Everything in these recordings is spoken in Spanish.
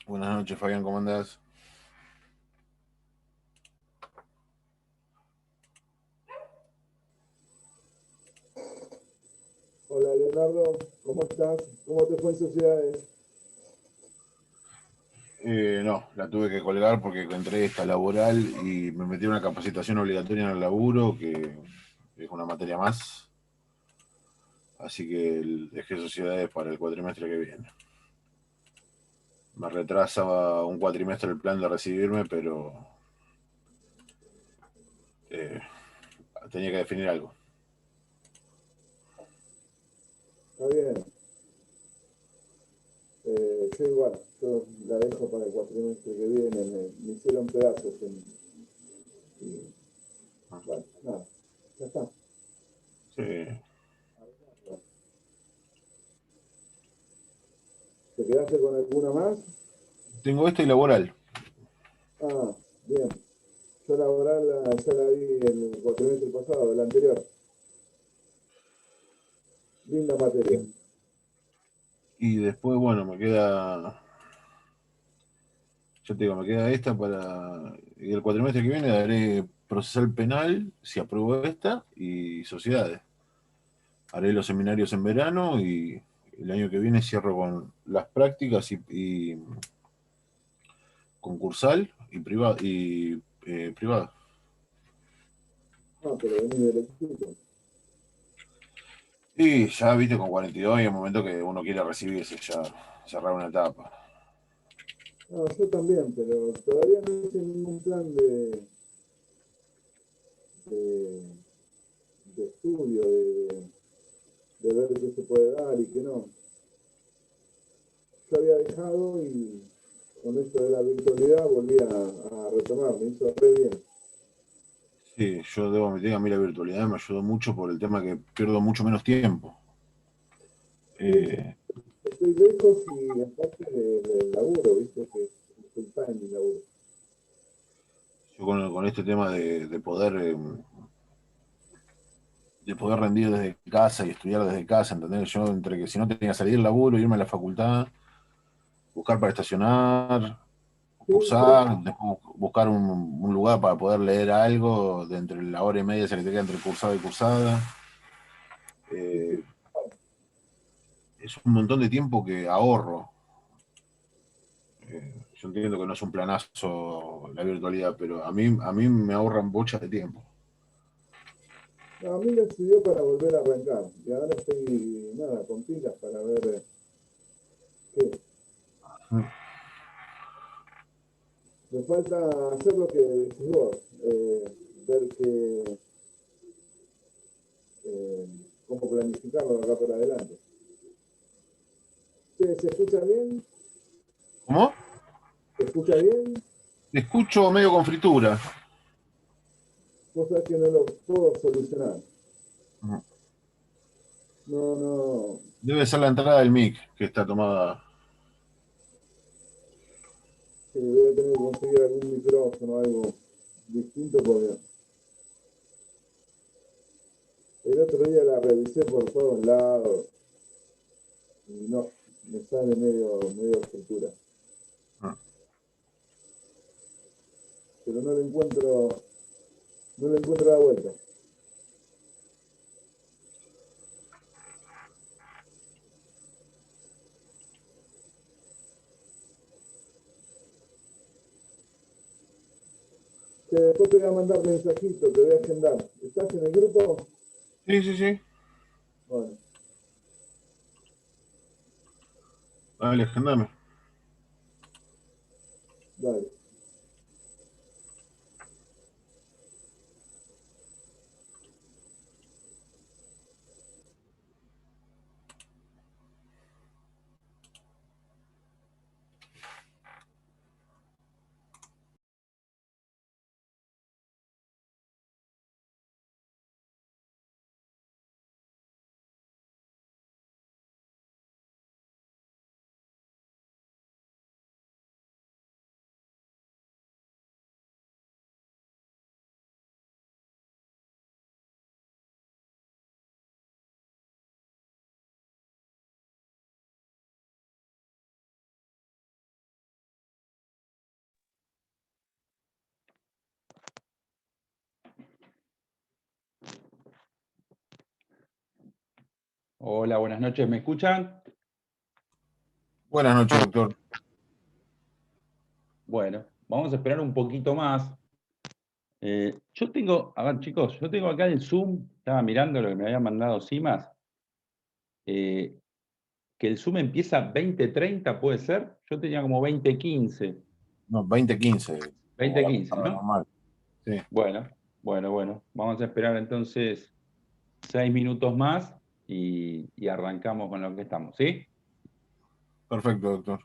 Buenas noches, Fabián, ¿cómo andás? Hola Leonardo, ¿cómo estás? ¿Cómo te fue en sociedades? No, la tuve que colgar porque entré esta laboral y me metí en una capacitación obligatoria en el laburo, que es una materia más. Así que dejé sociedades para el cuatrimestre que viene. Me retrasa un cuatrimestre el plan de recibirme, pero eh, tenía que definir algo. Está bien. Yo igual, yo la dejo para el cuatrimestre que viene, me hicieron pedazos y bueno, nada, ya está. Sí. ¿Te quedaste con alguna más? Tengo esta y laboral. Ah, bien. Yo laboral ya la vi el cuatrimestre pasado, el anterior. Linda materia. Y después, bueno, yo te digo, me queda esta para. Y el cuatrimestre que viene daré procesal penal, si apruebo esta, y sociedades. Haré los seminarios en verano y el año que viene cierro con las prácticas y concursal y privado. Ah, pero vení del equipo. Y ya viste con 42 y el momento que uno quiere recibirse, ya cerrar una etapa. No, yo también, pero todavía no hice ningún plan de, de estudio, de ver qué se puede dar y qué no. Yo había dejado y con esto de la virtualidad volví a retomar, me hizo re bien. Sí, yo debo admitir que a mí la virtualidad me ayudó mucho por el tema que pierdo mucho menos tiempo. Sí, Eh, estoy lejos y aparte del laburo, viste, que es full time mi laburo. yo con este tema de poder rendir desde casa y estudiar desde casa, ¿entendés? Yo entre que si no tenía que salir del laburo, irme a la facultad, buscar para estacionar, Sí, sí, cursar, después buscar un lugar para poder leer algo de entre la hora y media esa que te queda entre cursada y cursada. sí, sí. Eh, es un montón de tiempo que ahorro. Yo entiendo que no es un planazo la virtualidad, pero a mí me ahorran bochas de tiempo. No, a mí me sirvió para volver a arrancar y ahora estoy, nada, con pilas para ver qué. Me falta hacer lo que decís vos, ver que, eh, cómo planificarlo acá para adelante. Che, ¿se escucha bien? ¿Cómo? ¿Se escucha bien? Te escucho medio con fritura. Vos sabés que no lo puedo solucionar. No, no. Debe ser la entrada del mic que está tomada. Sí, voy a tener que conseguir algún micrófono, algo distinto porque el otro día la revisé por todos lados y no, me sale medio estructura. Pero no le encuentro la vuelta. Que después te voy a mandar mensajito, te voy a agendar. ¿Estás en el grupo? Sí, sí, sí. Bueno, Dale, agendame. dale. Hola, buenas noches, ¿me escuchan? Buenas noches, doctor. Bueno, vamos a esperar un poquito más. Yo tengo, a ver chicos, yo tengo acá el Zoom, estaba mirando lo que me había mandado Simas, que el Zoom empieza 20:30, ¿puede ser? Yo tenía como 20:15. No, 2015, como la 20:15, pasada ¿no? normal. Sí, Bueno. Vamos a esperar entonces 6 minutos más y arrancamos con lo que estamos, ¿sí? perfecto, doctor.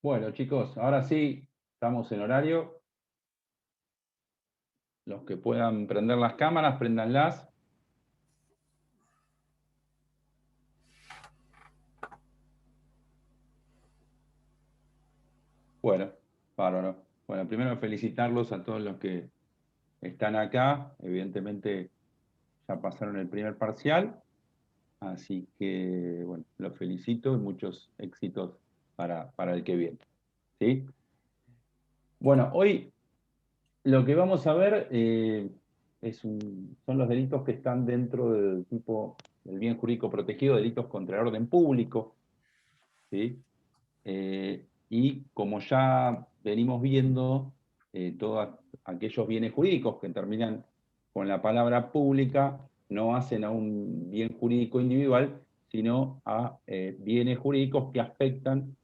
Bueno, chicos, ahora sí, estamos en horario. Los que puedan prender las cámaras, préndanlas. Bueno, bárbaro. Bueno, primero felicitarlos a todos los que están acá. Evidentemente ya pasaron el primer parcial. Así que, bueno, los felicito y muchos éxitos para el que viene. ¿Sí? Bueno, hoy lo que vamos a ver son los delitos que están dentro del tipo del bien jurídico protegido, delitos contra el orden público. ¿Sí? Y como ya venimos viendo, todos aquellos bienes jurídicos que terminan con la palabra pública no hacen a un bien jurídico individual, sino a bienes jurídicos que afectan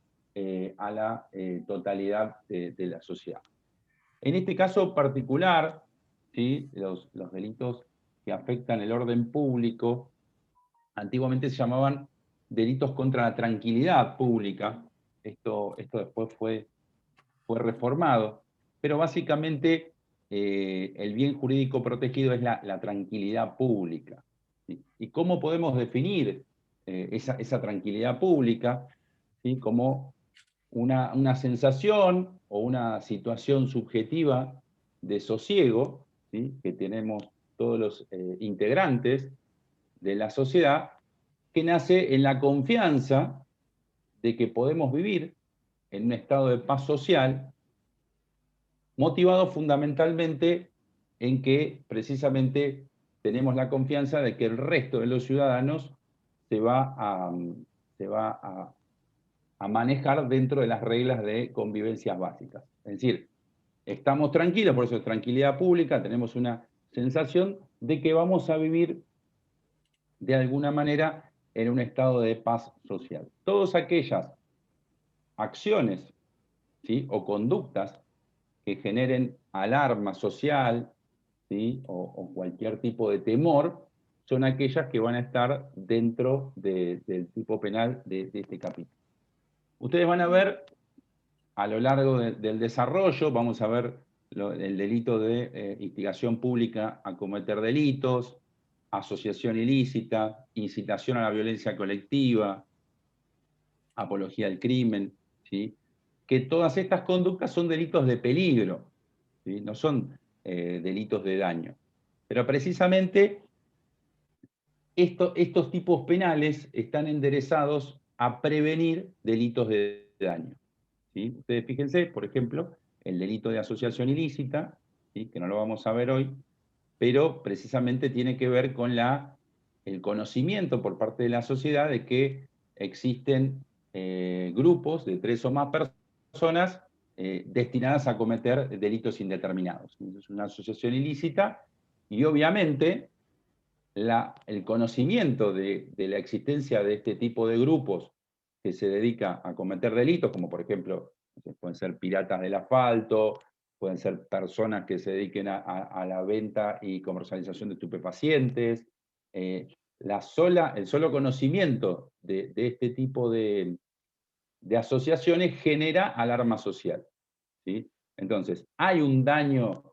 a la totalidad de la sociedad. En este caso particular, ¿sí? Los delitos que afectan el orden público, antiguamente se llamaban delitos contra la tranquilidad pública. Esto después fue reformado, pero básicamente el bien jurídico protegido es la tranquilidad pública. ¿Sí? ¿Y cómo podemos definir esa tranquilidad pública? ¿Sí? Como una sensación o una situación subjetiva de sosiego, ¿sí? Que tenemos todos los integrantes de la sociedad, que nace en la confianza de que podemos vivir en un estado de paz social, motivado fundamentalmente en que precisamente tenemos la confianza de que el resto de los ciudadanos se va a manejar dentro de las reglas de convivencias básicas. Es decir, estamos tranquilos, por eso es tranquilidad pública, tenemos una sensación de que vamos a vivir de alguna manera en un estado de paz social. Todas aquellas acciones, ¿sí? O conductas que generen alarma social, ¿sí? O cualquier tipo de temor, son aquellas que van a estar dentro del tipo penal de este capítulo. Ustedes van a ver a lo largo del desarrollo, vamos a ver el delito de instigación pública a cometer delitos, asociación ilícita, incitación a la violencia colectiva, apología al crimen, ¿sí? Que todas estas conductas son delitos de peligro, ¿sí? No son delitos de daño. Pero precisamente estos tipos penales están enderezados a prevenir delitos de daño. ¿Sí? Ustedes fíjense, por ejemplo, el delito de asociación ilícita, ¿sí? Que no lo vamos a ver hoy, pero precisamente tiene que ver con el conocimiento por parte de la sociedad de que existen grupos de 3 o más personas destinadas a cometer delitos indeterminados. Es una asociación ilícita y obviamente el conocimiento de la existencia de este tipo de grupos que se dedica a cometer delitos, como por ejemplo, pueden ser piratas del asfalto, pueden ser personas que se dediquen a la venta y comercialización de estupefacientes. El solo conocimiento de este tipo de asociaciones genera alarma social. ¿Sí? Entonces, hay un daño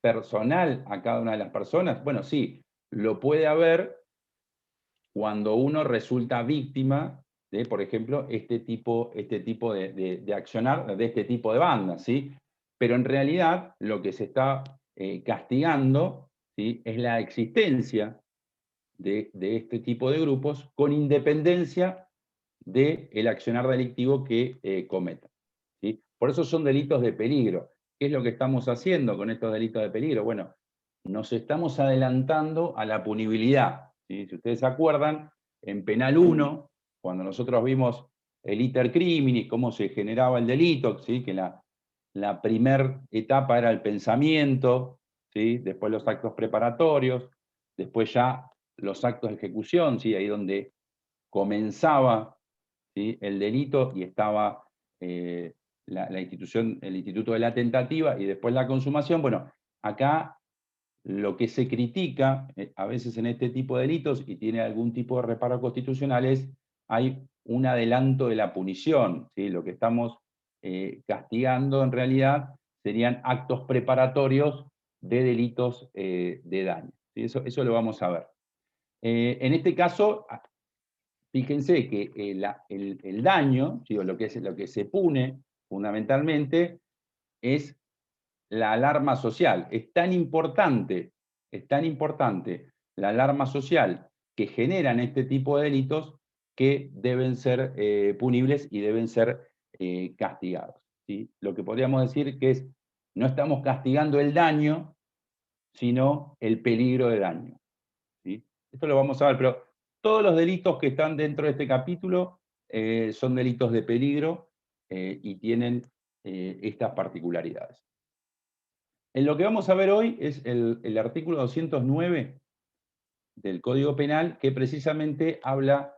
personal a cada una de las personas. Bueno, sí, lo puede haber cuando uno resulta víctima de, por ejemplo, este tipo de accionar, de este tipo de bandas, ¿sí? Pero en realidad lo que se está castigando, ¿sí? Es la existencia de este tipo de grupos con independencia del accionar delictivo que cometan, ¿sí? Por eso son delitos de peligro. ¿Qué es lo que estamos haciendo con estos delitos de peligro? Bueno, nos estamos adelantando a la punibilidad, ¿sí? Si ustedes se acuerdan, en Penal 1, cuando nosotros vimos el iter criminis, cómo se generaba el delito, ¿sí? Que la primera etapa era el pensamiento, ¿sí? Después los actos preparatorios, después ya los actos de ejecución, ¿sí? Ahí donde comenzaba, ¿sí? El delito y estaba la institución, el instituto de la tentativa y después la consumación. Bueno, acá lo que se critica a veces en este tipo de delitos y tiene algún tipo de reparo constitucional es hay un adelanto de la punición, ¿sí? Lo que estamos castigando en realidad serían actos preparatorios de delitos de daño, ¿sí? Eso lo vamos a ver. En este caso, fíjense que el daño, ¿sí? O lo que se pune fundamentalmente es la alarma social. Es tan importante la alarma social que generan este tipo de delitos que deben ser punibles y deben ser castigados, ¿sí? Lo que podríamos decir que es, no estamos castigando el daño, sino el peligro de daño, ¿sí? Esto lo vamos a ver, pero todos los delitos que están dentro de este capítulo son delitos de peligro y tienen estas particularidades. En lo que vamos a ver hoy es el artículo 209 del Código Penal, que precisamente habla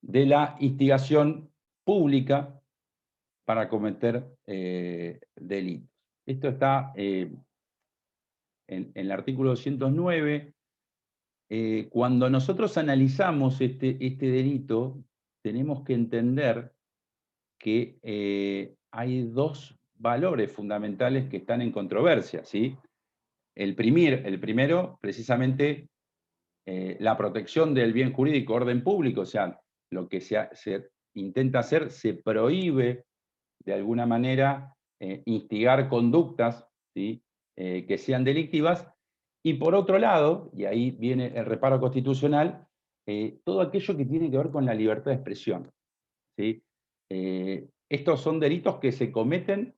de la instigación pública para cometer delitos. Esto está en el artículo 209. Cuando nosotros analizamos este delito, tenemos que entender que hay dos valores fundamentales que están en controversia, ¿sí? El primero, precisamente, la protección del bien jurídico, orden público, o sea, lo que se intenta hacer, se prohíbe de alguna manera instigar conductas, ¿sí? Que sean delictivas, y por otro lado, y ahí viene el reparo constitucional, todo aquello que tiene que ver con la libertad de expresión, ¿sí? Estos son delitos que se cometen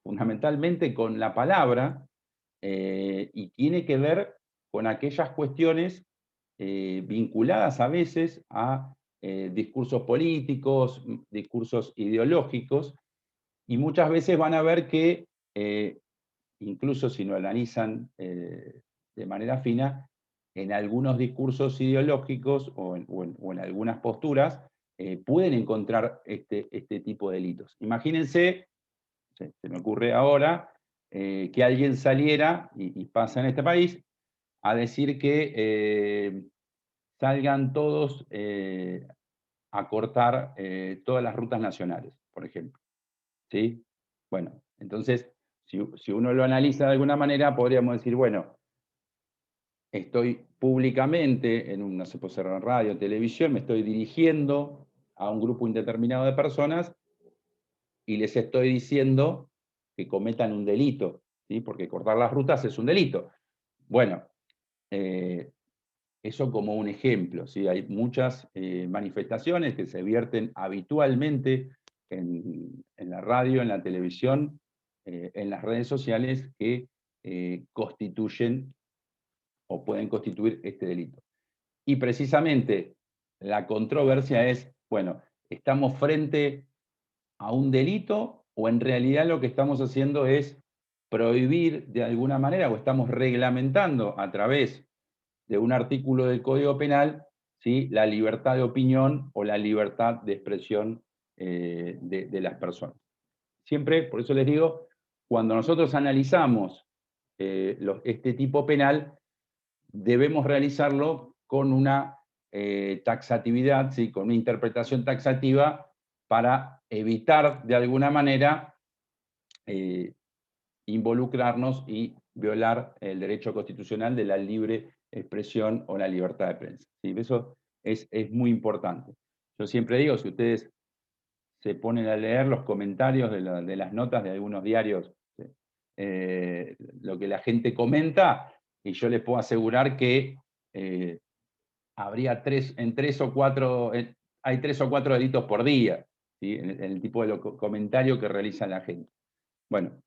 fundamentalmente con la palabra y tiene que ver con aquellas cuestiones vinculadas a veces a discursos políticos, discursos ideológicos, y muchas veces van a ver que, incluso si lo analizan de manera fina, en algunos discursos ideológicos o en algunas posturas pueden encontrar este tipo de delitos. Imagínense, se me ocurre ahora, que alguien saliera, y pasa en este país, a decir que salgan todos a cortar todas las rutas nacionales, por ejemplo, ¿sí? Bueno, entonces, si uno lo analiza de alguna manera, podríamos decir, bueno, estoy públicamente, no se puede ser en radio, televisión, me estoy dirigiendo a un grupo indeterminado de personas y les estoy diciendo que cometan un delito, ¿sí? Porque cortar las rutas es un delito. Bueno, eso como un ejemplo, ¿sí? Hay muchas manifestaciones que se vierten habitualmente en la radio, en la televisión, en las redes sociales que constituyen o pueden constituir este delito. Y precisamente la controversia es, bueno, ¿estamos frente a un delito o en realidad lo que estamos haciendo es prohibir de alguna manera o estamos reglamentando a través de un artículo del Código Penal, ¿sí?, la libertad de opinión o la libertad de expresión de las personas? Siempre, por eso les digo, cuando nosotros analizamos este tipo penal, debemos realizarlo con una taxatividad, ¿sí?, con una interpretación taxativa para evitar de alguna manera involucrarnos y violar el derecho constitucional de la libre expresión o la libertad de prensa, ¿sí? Eso es muy importante. Yo siempre digo, si ustedes se ponen a leer los comentarios de las notas de algunos diarios, lo que la gente comenta, y yo les puedo asegurar que habría hay 3 o 4 delitos por día, ¿sí?, en el tipo de comentario que realiza la gente. Bueno,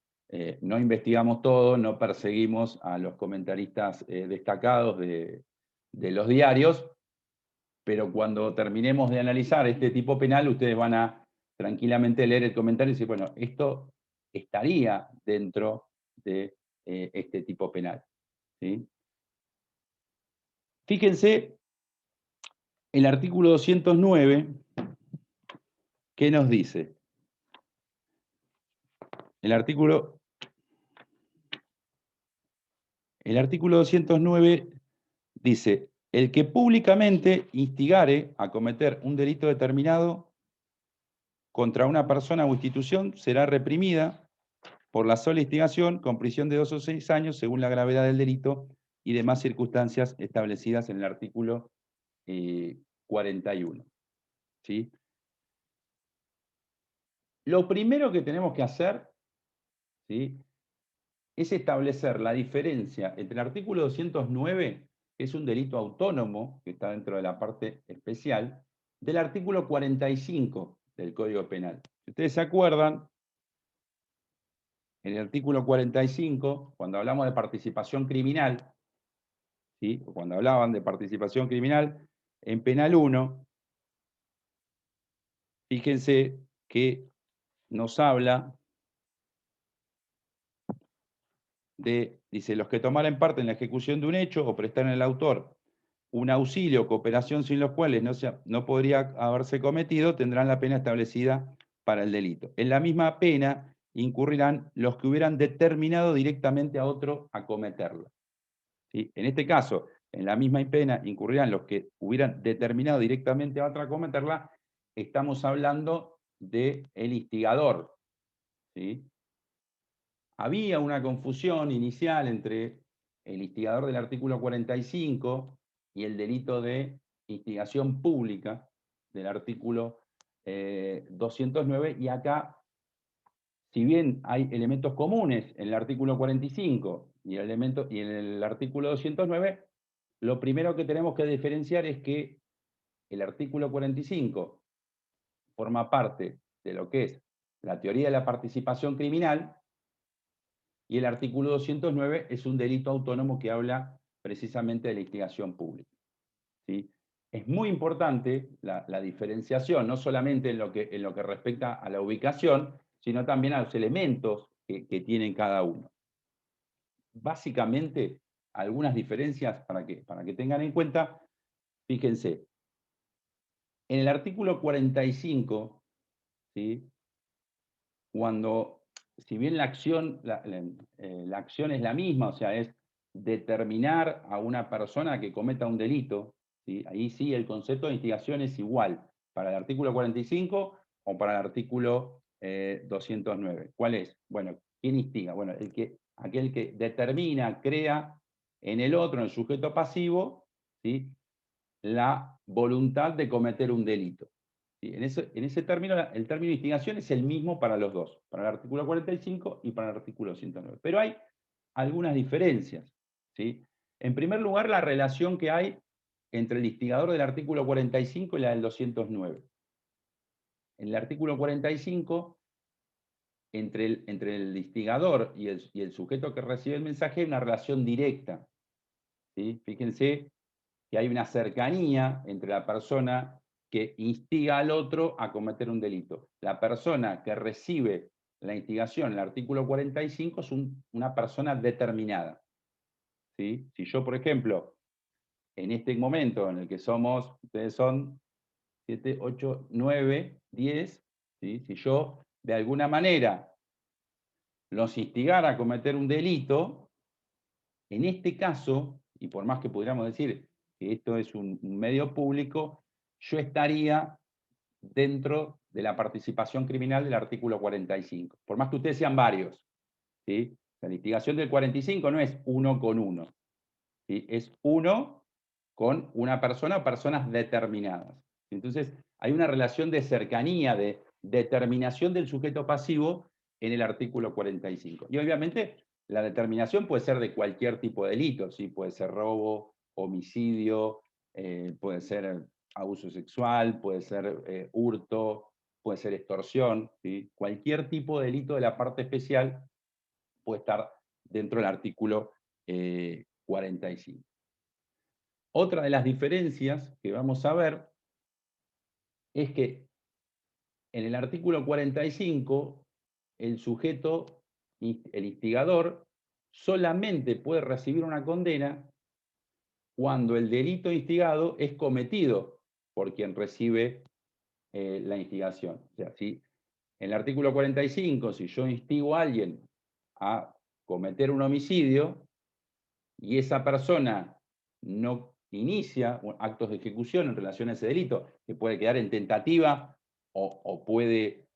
no investigamos todo, no perseguimos a los comentaristas destacados de los diarios, pero cuando terminemos de analizar este tipo penal, ustedes van a tranquilamente leer el comentario y decir, bueno, esto estaría dentro de este tipo penal, ¿sí? Fíjense el artículo 209, ¿qué nos dice? El artículo 209 dice, el que públicamente instigare a cometer un delito determinado contra una persona o institución será reprimida por la sola instigación con prisión de 2 o 6 años según la gravedad del delito y demás circunstancias establecidas en el artículo 41. ¿Sí? Lo primero que tenemos que hacer, ¿sí?, es establecer la diferencia entre el artículo 209, que es un delito autónomo, que está dentro de la parte especial, del artículo 45 del Código Penal. Si ustedes se acuerdan, en el artículo 45, cuando hablamos de participación criminal, ¿sí?, o cuando hablaban de participación criminal, en Penal 1, fíjense que nos habla dice, los que tomaren parte en la ejecución de un hecho o prestaren al autor un auxilio o cooperación sin los cuales no podría haberse cometido, tendrán la pena establecida para el delito. En la misma pena incurrirán los que hubieran determinado directamente a otro a cometerlo. ¿Sí? En este caso, en la misma pena incurrirán los que hubieran determinado directamente a otro a cometerla. Estamos hablando del instigador. ¿Sí? Había una confusión inicial entre el instigador del artículo 45 y el delito de instigación pública del artículo 209, y acá, si bien hay elementos comunes en el artículo 45 y en el artículo 209, lo primero que tenemos que diferenciar es que el artículo 45 forma parte de lo que es la teoría de la participación criminal, y el artículo 209 es un delito autónomo que habla precisamente de la instigación pública. ¿Sí? Es muy importante la diferenciación, no solamente en lo que respecta a la ubicación, sino también a los elementos que tienen cada uno. Básicamente, algunas diferencias para que tengan en cuenta, fíjense, en el artículo 45, ¿sí?, cuando, si bien la acción es la misma, o sea, es determinar a una persona que cometa un delito, ¿sí?, ahí sí el concepto de instigación es igual para el artículo 45 o para el artículo 209. ¿Cuál es? Bueno, ¿quién instiga? Bueno, aquel que determina, crea en el otro, en el sujeto pasivo, ¿sí?, la voluntad de cometer un delito. ¿Sí? En ese término, el término de instigación es el mismo para los dos, para el artículo 45 y para el artículo 109. Pero hay algunas diferencias. ¿Sí? En primer lugar, la relación que hay entre el instigador del artículo 45 y la del 209. En el artículo 45, entre el instigador y el sujeto que recibe el mensaje hay una relación directa. ¿Sí? Fíjense que hay una cercanía entre la persona que instiga al otro a cometer un delito. La persona que recibe la instigación, el artículo 45, es una persona determinada. ¿Sí? Si yo, por ejemplo, en este momento en el que somos, ustedes son 7, 8, 9, 10, ¿sí?, si yo de alguna manera los instigara a cometer un delito, en este caso, y por más que pudiéramos decir que esto es un medio público, yo estaría dentro de la participación criminal del artículo 45, por más que ustedes sean varios. ¿Sí? La litigación del 45 no es uno con uno, ¿sí?, es uno con una persona o personas determinadas. Entonces, hay una relación de cercanía, de determinación del sujeto pasivo en el artículo 45. Y obviamente la determinación puede ser de cualquier tipo de delito, ¿sí? Puede ser robo, homicidio, puede ser abuso sexual, puede ser hurto, puede ser extorsión, ¿sí? Cualquier tipo de delito de la parte especial puede estar dentro del artículo 45. Otra de las diferencias que vamos a ver es que en el artículo 45, el sujeto, el instigador, solamente puede recibir una condena cuando el delito instigado es cometido por quien recibe la instigación. O sea, si en el artículo 45, si yo instigo a alguien a cometer un homicidio y esa persona no inicia actos de ejecución en relación a ese delito, que puede quedar en tentativa o puede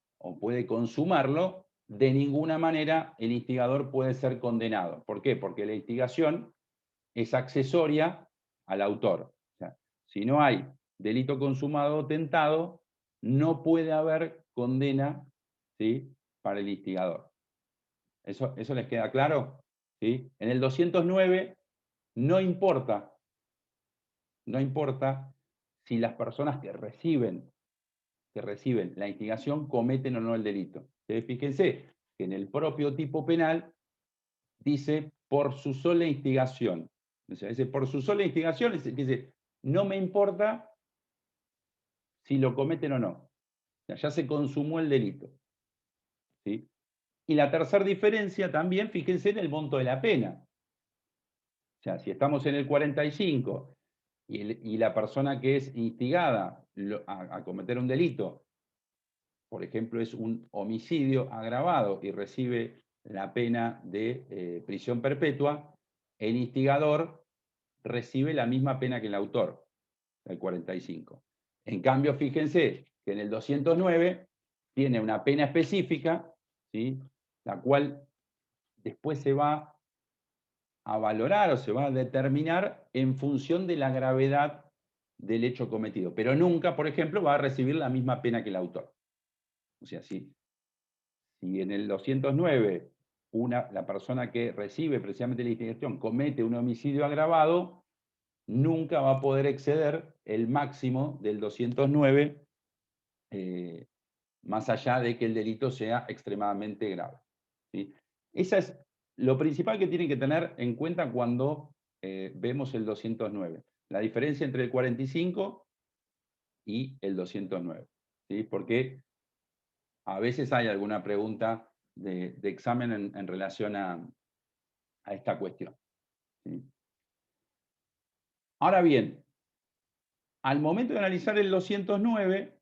consumarlo, de ninguna manera el instigador puede ser condenado. ¿Por qué? Porque la instigación es accesoria al autor. O sea, si no hay delito consumado o tentado, no puede haber condena, ¿sí?, para el instigador. ¿Eso les queda claro? ¿Sí? En el 209 no importa si las personas que reciben la instigación cometen o no el delito. Fíjense que en el propio tipo penal dice por su sola instigación. O sea, dice por su sola instigación, dice, no me importa si lo cometen o no. O sea, ya se consumó el delito. ¿Sí? Y la tercera diferencia también, fíjense en el monto de la pena. O sea, si estamos en el 45 y la persona que es instigada a cometer un delito, por ejemplo, es un homicidio agravado y recibe la pena de prisión perpetua, el instigador recibe la misma pena que el autor, el 45. En cambio, fíjense que en el 209 tiene una pena específica, ¿sí?, la cual después se va a valorar o se va a determinar en función de la gravedad del hecho cometido. Pero nunca, por ejemplo, va a recibir la misma pena que el autor. O sea, si en el 209 la persona que recibe precisamente la instigación comete un homicidio agravado, nunca va a poder exceder el máximo del 209, más allá de que el delito sea extremadamente grave. ¿Sí? Esa es lo principal que tienen que tener en cuenta cuando vemos el 209. La diferencia entre el 45 y el 209. ¿Sí? Porque a veces hay alguna pregunta de examen en relación a esta cuestión. ¿Sí? Ahora bien, al momento de analizar el 209,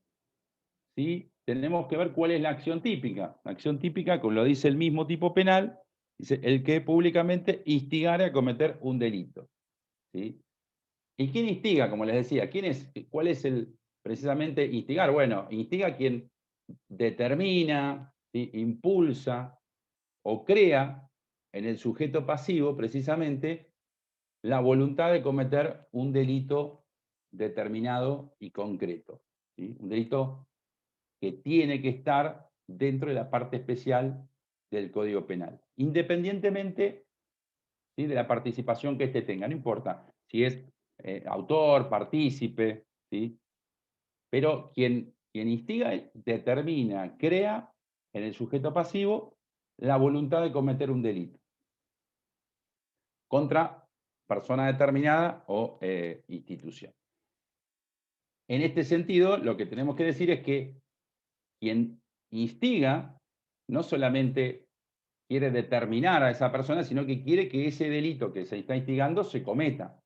¿sí?, tenemos que ver cuál es la acción típica. La acción típica, como lo dice el mismo tipo penal, dice el que públicamente instigare a cometer un delito. ¿Sí? ¿Y quién instiga, como les decía? ¿Cuál es precisamente instigar? Bueno, instiga quien determina, ¿sí?, impulsa o crea en el sujeto pasivo precisamente la voluntad de cometer un delito determinado y concreto. ¿Sí? Un delito que tiene que estar dentro de la parte especial del Código Penal, independientemente, ¿sí?, de la participación que éste tenga. No importa si es autor, partícipe, ¿sí?, pero quien instiga determina, crea en el sujeto pasivo la voluntad de cometer un delito contra persona determinada o institución. En este sentido, lo que tenemos que decir es que quien instiga no solamente quiere determinar a esa persona, sino que quiere que ese delito que se está instigando se cometa.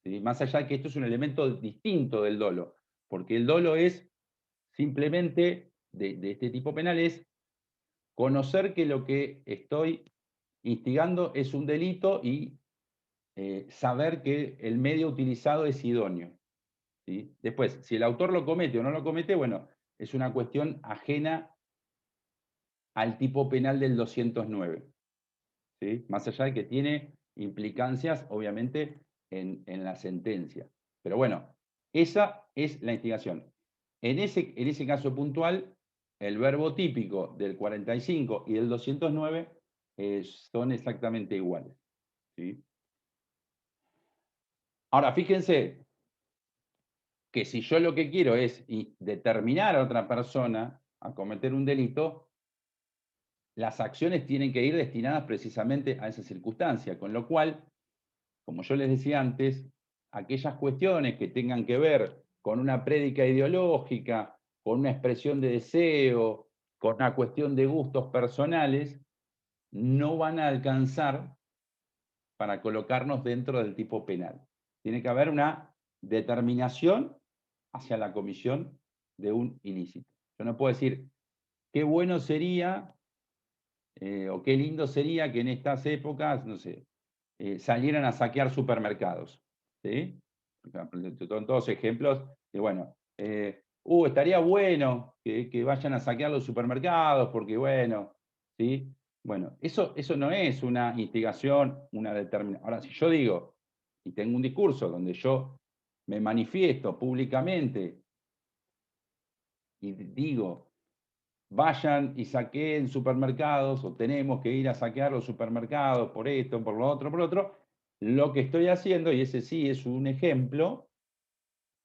¿Sí? Más allá de que esto es un elemento distinto del dolo, porque el dolo es simplemente, de este tipo penal, es conocer que lo que estoy instigando es un delito y saber que el medio utilizado es idóneo. ¿Sí? Después, si el autor lo comete o no lo comete, bueno, es una cuestión ajena al tipo penal del 209. ¿Sí? Más allá de que tiene implicancias, obviamente, en la sentencia. Pero bueno, esa es la instigación. En ese caso puntual, el verbo típico del 45 y del 209 son exactamente iguales. ¿Sí? Ahora, fíjense que si yo lo que quiero es determinar a otra persona a cometer un delito, las acciones tienen que ir destinadas precisamente a esa circunstancia, con lo cual, como yo les decía antes, aquellas cuestiones que tengan que ver con una prédica ideológica, con una expresión de deseo, con una cuestión de gustos personales, no van a alcanzar para colocarnos dentro del tipo penal. Tiene que haber una determinación hacia la comisión de un ilícito. Yo no puedo decir, qué bueno sería o qué lindo sería que en estas épocas, no sé, salieran a saquear supermercados. ¿Sí? son todos ejemplos de, bueno, estaría bueno que vayan a saquear los supermercados, porque bueno, ¿sí? Bueno, eso no es una instigación, una determinación. Ahora, si yo digo, y tengo un discurso donde yo me manifiesto públicamente y digo, vayan y saqueen supermercados, o tenemos que ir a saquear los supermercados por esto, por lo otro, lo que estoy haciendo, y ese sí es un ejemplo,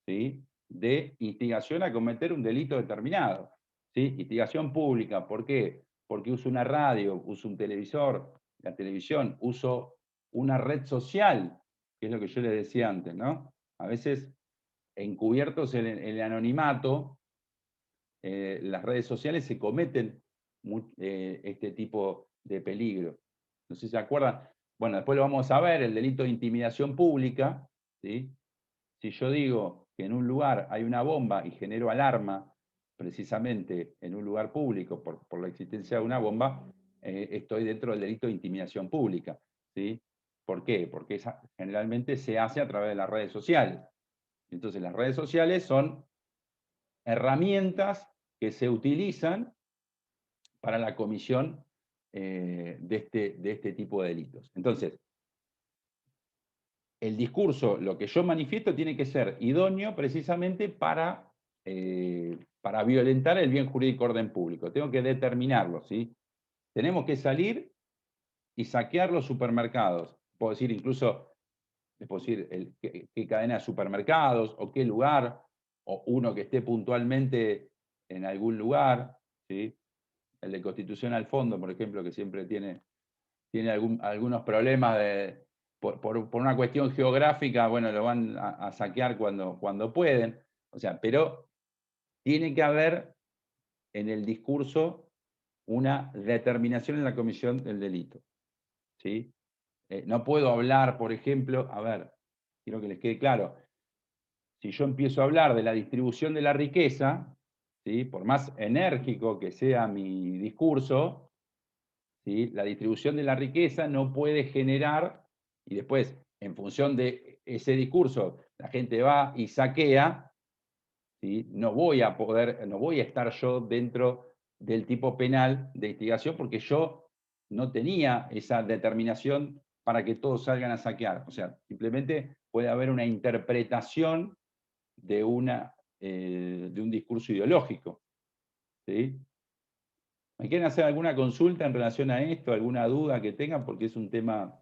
¿sí?, de instigación a cometer un delito determinado, ¿sí? Instigación pública, ¿por qué? Porque uso una radio, uso un televisor, la televisión, uso una red social, que es lo que yo les decía antes, ¿no? A veces, encubiertos en el anonimato, las redes sociales se cometen este tipo de peligro. No sé si se acuerdan. Bueno, después lo vamos a ver, el delito de intimidación pública, ¿sí? Si yo digo que en un lugar hay una bomba y genero alarma, precisamente en un lugar público por la existencia de una bomba, estoy dentro del delito de intimidación pública, ¿sí? ¿Por qué? Porque generalmente se hace a través de las redes sociales. Entonces, las redes sociales son herramientas que se utilizan para la comisión de este tipo de delitos. Entonces, el discurso, lo que yo manifiesto, tiene que ser idóneo precisamente para violentar el bien jurídico orden público. Tengo que determinarlo, ¿sí? Tenemos que salir y saquear los supermercados. Puedo decir incluso, puedo decir qué cadena de supermercados, o qué lugar, o uno que esté puntualmente en algún lugar, ¿sí? El de Constitución al Fondo, por ejemplo, que siempre tiene algunos problemas por una cuestión geográfica, bueno, lo van a saquear cuando pueden. O sea, pero tiene que haber en el discurso una determinación en la comisión del delito, ¿sí? No puedo hablar, por ejemplo, a ver, quiero que les quede claro, si yo empiezo a hablar de la distribución de la riqueza, ¿sí?, por más enérgico que sea mi discurso, ¿sí?, la distribución de la riqueza no puede generar, y después, en función de ese discurso, la gente va y saquea, ¿sí?, no voy a estar yo dentro del tipo penal de instigación, porque yo no tenía esa determinación para que todos salgan a saquear. O sea, simplemente puede haber una interpretación de un discurso ideológico, ¿sí? ¿Me quieren hacer alguna consulta en relación a esto, alguna duda que tengan? Porque es un tema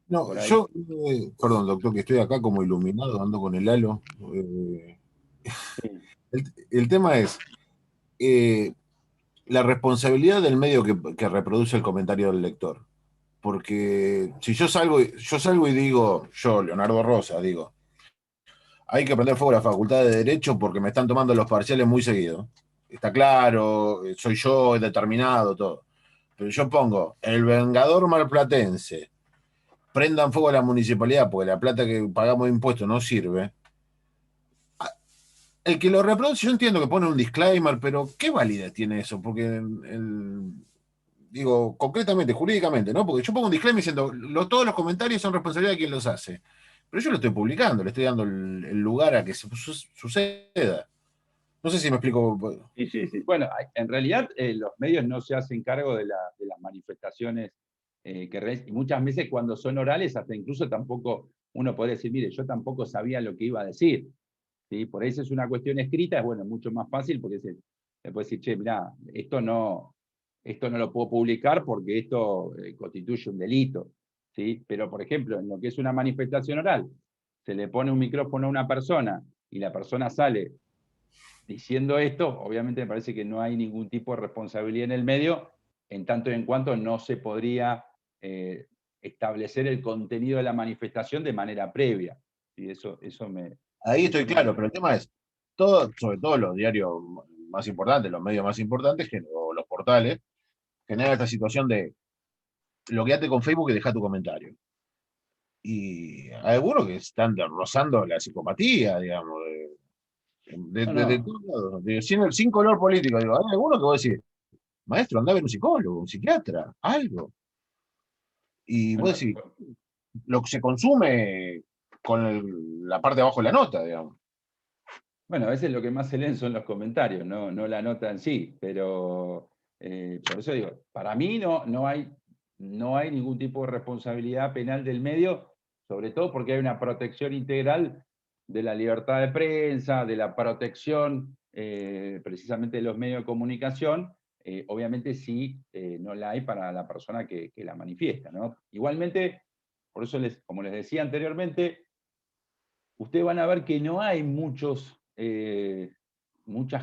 No, por ahí. yo, perdón, doctor, que estoy acá como iluminado, ando con el halo. Sí. El tema es la responsabilidad del medio que reproduce el comentario del lector. Porque si yo salgo y digo, yo, Leonardo Rosa, digo, hay que prender fuego a la Facultad de Derecho porque me están tomando los parciales muy seguido. Está claro, soy yo, es determinado, todo. Pero yo pongo, el vengador marplatense, prendan fuego a la municipalidad porque la plata que pagamos de impuestos no sirve. El que lo reproduce, yo entiendo que pone un disclaimer, pero ¿qué validez tiene eso? Porque digo, concretamente, jurídicamente, ¿no? Porque yo pongo un disclaimer diciendo, todos los comentarios son responsabilidad de quien los hace. Pero yo lo estoy publicando, le estoy dando el lugar a que suceda. No sé si me explico. Sí, sí, sí. Bueno, en realidad los medios no se hacen cargo de las manifestaciones y muchas veces cuando son orales, hasta incluso tampoco uno puede decir, mire, yo tampoco sabía lo que iba a decir, ¿sí? Por eso es una cuestión escrita, es bueno, mucho más fácil porque se puede decir, che, mirá, esto no lo puedo publicar porque esto constituye un delito, ¿sí? Pero, por ejemplo, en lo que es una manifestación oral, se le pone un micrófono a una persona y la persona sale diciendo esto, obviamente me parece que no hay ningún tipo de responsabilidad en el medio, en tanto y en cuanto no se podría establecer el contenido de la manifestación de manera previa. Y eso Ahí estoy claro, pero el tema es, sobre todo los diarios más importantes, los medios más importantes, o los portales, generan esta situación de logueate con Facebook y deja tu comentario. Y hay algunos que están rozando la psicopatía, digamos, No, de no. todos lados, sin color político. Digo, hay algunos que vos decís, maestro, andá a ver un psicólogo, un psiquiatra, algo. Y vos decís, lo que se consume la parte de abajo de la nota, digamos. Bueno, a veces lo que más se leen son los comentarios, no la nota en sí, pero por eso digo, para mí no hay ningún tipo de responsabilidad penal del medio, sobre todo porque hay una protección integral de la libertad de prensa, de la protección precisamente de los medios de comunicación, obviamente sí no la hay para la persona que la manifiesta, ¿no? Igualmente, por eso como les decía anteriormente, ustedes van a ver que no hay muchas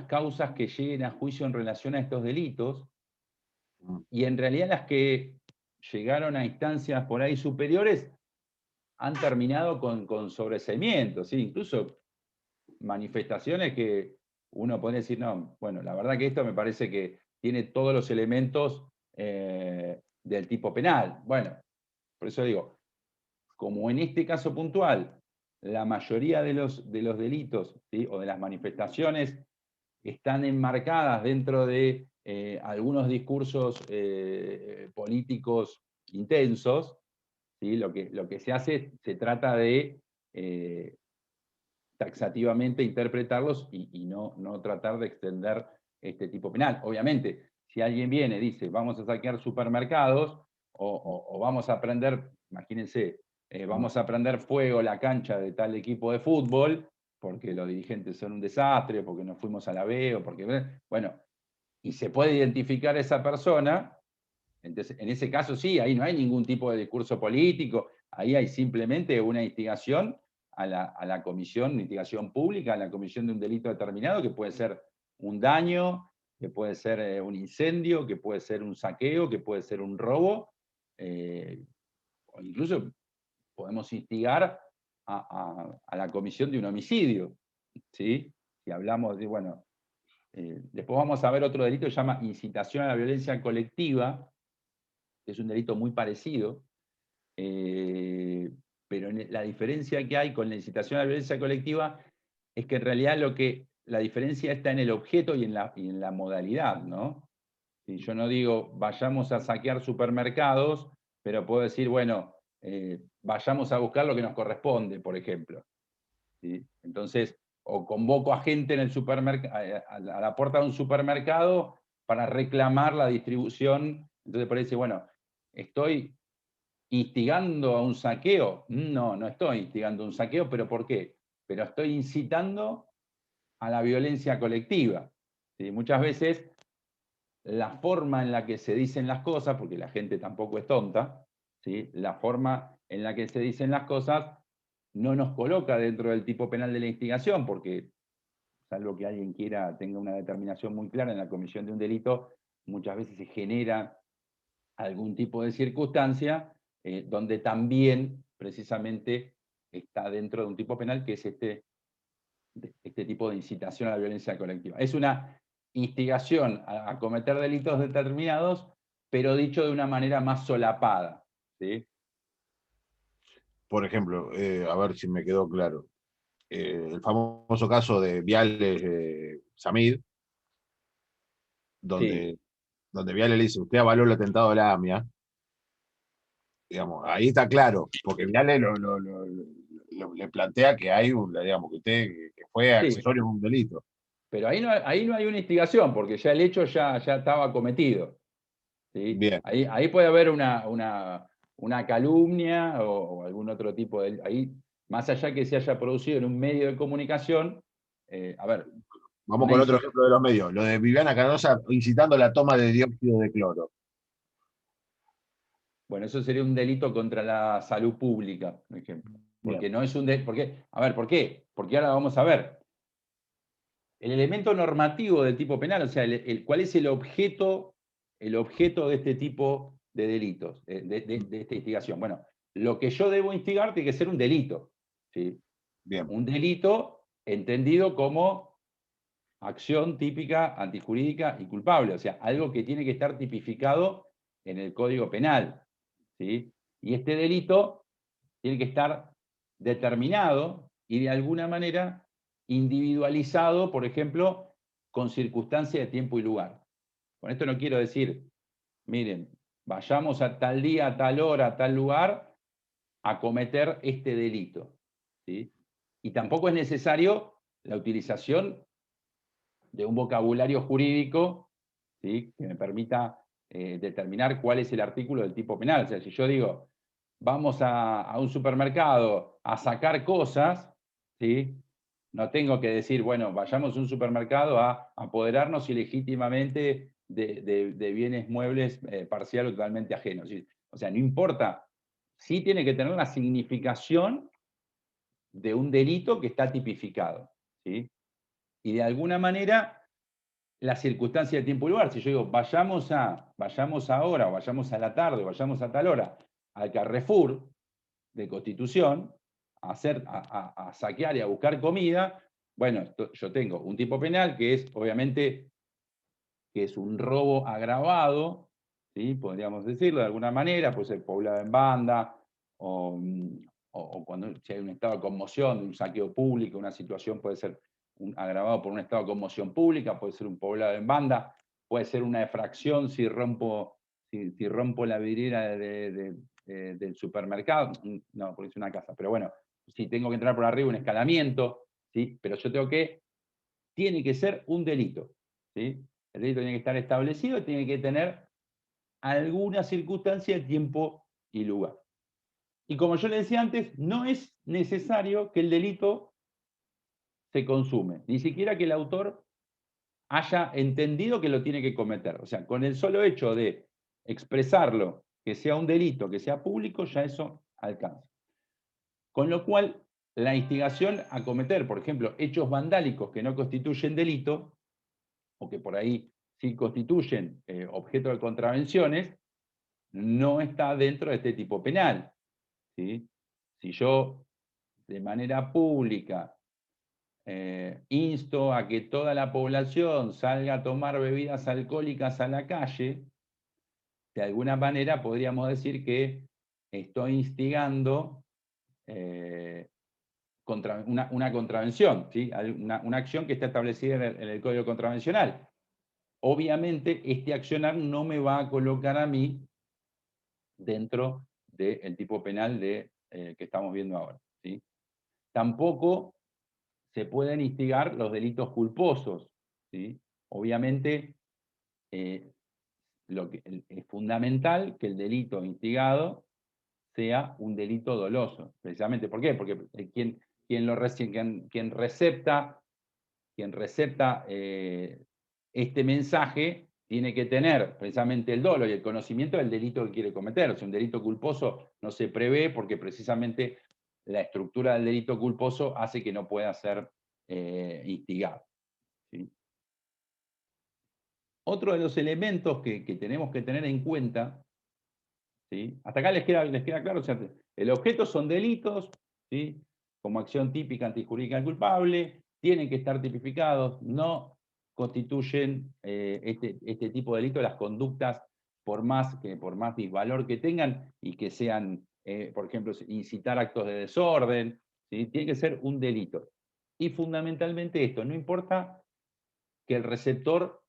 causas que lleguen a juicio en relación a estos delitos, y en realidad las que llegaron a instancias por ahí superiores han terminado con sobreseimientos, ¿sí? Incluso manifestaciones que uno puede decir, no, bueno, la verdad que esto me parece que tiene todos los elementos del tipo penal. Bueno, por eso digo, como en este caso puntual, la mayoría de los delitos, ¿sí?, o de las manifestaciones están enmarcadas dentro de algunos discursos políticos intensos, ¿sí? Lo que se hace, se trata de taxativamente interpretarlos y no tratar de extender este tipo penal. Obviamente, si alguien viene y dice, vamos a saquear supermercados, o vamos a prender, imagínense, vamos a prender fuego la cancha de tal equipo de fútbol, porque los dirigentes son un desastre, porque nos fuimos a la B, o porque, bueno, y se puede identificar a esa persona, entonces, en ese caso sí, ahí no hay ningún tipo de discurso político, ahí hay simplemente una instigación a la comisión, una instigación pública, a la comisión de un delito determinado, que puede ser un daño, que puede ser un incendio, que puede ser un saqueo, que puede ser un robo, o incluso podemos instigar a la comisión de un homicidio, ¿sí? Si hablamos de, bueno, después vamos a ver otro delito que se llama incitación a la violencia colectiva, que es un delito muy parecido, pero la diferencia que hay con la incitación a la violencia colectiva es que en realidad la diferencia está en el objeto y en la modalidad, ¿no? Si yo no digo vayamos a saquear supermercados, pero puedo decir, bueno, vayamos a buscar lo que nos corresponde, por ejemplo, ¿sí? Entonces, o convoco a gente en el a la puerta de un supermercado para reclamar la distribución. Entonces parece, bueno, ¿estoy instigando a un saqueo? No estoy instigando a un saqueo, ¿pero por qué? Pero estoy incitando a la violencia colectiva, ¿sí? Muchas veces la forma en la que se dicen las cosas, porque la gente tampoco es tonta, ¿sí?, la forma en la que se dicen las cosas no nos coloca dentro del tipo penal de la instigación, porque salvo que alguien tenga una determinación muy clara en la comisión de un delito, muchas veces se genera algún tipo de circunstancia donde también precisamente está dentro de un tipo penal, que es este tipo de incitación a la violencia colectiva. Es una instigación a cometer delitos determinados, pero dicho de una manera más solapada, ¿sí? Por ejemplo, a ver si me quedó claro. El famoso caso de Viale Samid, Sí. donde Viale le dice, usted avaló el atentado de la AMIA, digamos, ahí está claro, porque Viale le plantea que hay digamos, que usted que fue Sí, accesorio en un delito. pero ahí no hay una instigación, porque ya el hecho ya estaba cometido, ¿sí? Bien, Ahí puede haber una calumnia o algún otro tipo de... Ahí, más allá que se haya producido en un medio de comunicación, a ver, vamos una con otro incitación... ejemplo de los medios, lo de Viviana Canosa incitando la toma de dióxido de cloro. Bueno, eso sería un delito contra la salud pública, por ejemplo. Bien, Porque no es un delito... A ver, ¿por qué? Porque ahora vamos a ver. El elemento normativo del tipo penal, o sea, ¿cuál es el objeto de este tipo de delitos, de esta instigación? Bueno, lo que yo debo instigar tiene que ser un delito, ¿sí? bien, Un delito entendido como acción típica, antijurídica y culpable, o sea, algo que tiene que estar tipificado en el Código Penal, ¿sí? Y este delito tiene que estar determinado y de alguna manera individualizado, por ejemplo, con circunstancias de tiempo y lugar. Con esto no quiero decir, miren, vayamos a tal día, a tal hora, a tal lugar a cometer este delito. ¿sí? Y tampoco es necesario la utilización de un vocabulario jurídico, ¿sí?, que me permita determinar cuál es el artículo del tipo penal. O sea, si yo digo, vamos a un supermercado a sacar cosas, ¿sí?, no tengo que decir, bueno, vayamos a un supermercado a apoderarnos ilegítimamente de bienes muebles parcial o totalmente ajenos. ¿Sí? O sea, no importa. Sí tiene que tener la significación de un delito que está tipificado, ¿sí? Y de alguna manera, la circunstancia de tiempo y lugar. Si yo digo, vayamos ahora, o vayamos a la tarde, o vayamos a tal hora, al Carrefour de Constitución, a saquear y a buscar comida, bueno, yo tengo un tipo penal que es, obviamente, que es un robo agravado, ¿sí?, podríamos decirlo de alguna manera, puede ser poblado en banda, o cuando si hay un estado de conmoción, de un saqueo público, una situación puede ser agravado por un estado de conmoción pública, puede ser un poblado en banda, puede ser una infracción si rompo la vidriera del supermercado, no, porque es una casa, pero bueno, si tengo que entrar por arriba, un escalamiento, ¿sí? Pero yo tiene que ser un delito, ¿sí? El delito tiene que estar establecido y tiene que tener alguna circunstancia de tiempo y lugar. Y como yo le decía antes, no es necesario que el delito se consume, ni siquiera que el autor haya entendido que lo tiene que cometer. O sea, con el solo hecho de expresarlo, que sea un delito, que sea público, ya eso alcanza. Con lo cual, la instigación a cometer, por ejemplo, hechos vandálicos que no constituyen delito, o que por ahí sí constituyen objeto de contravenciones, no está dentro de este tipo penal, ¿sí? Si yo de manera pública insto a que toda la población salga a tomar bebidas alcohólicas a la calle, de alguna manera podríamos decir que estoy instigando una contravención, ¿sí? Una acción que está establecida en el Código Contravencional. Obviamente, este accionar no me va a colocar a mí dentro del tipo penal que estamos viendo ahora, ¿sí? Tampoco se pueden instigar los delitos culposos, ¿sí? Obviamente, es fundamental que el delito instigado sea un delito doloso. Precisamente, ¿por qué? Porque quien recepta este mensaje tiene que tener precisamente el dolo y el conocimiento del delito que quiere cometer. O sea, un delito culposo no se prevé porque precisamente la estructura del delito culposo hace que no pueda ser instigado, ¿sí? Otro de los elementos que tenemos que tener en cuenta, ¿sí? Hasta acá les queda claro, o sea, el objeto son delitos, ¿sí?, como acción típica antijurídica del culpable, tienen que estar tipificados, no constituyen este tipo de delitos las conductas por más disvalor que tengan y que sean, por ejemplo, incitar actos de desorden, ¿sí? Tiene que ser un delito. Y fundamentalmente esto, no importa que el receptor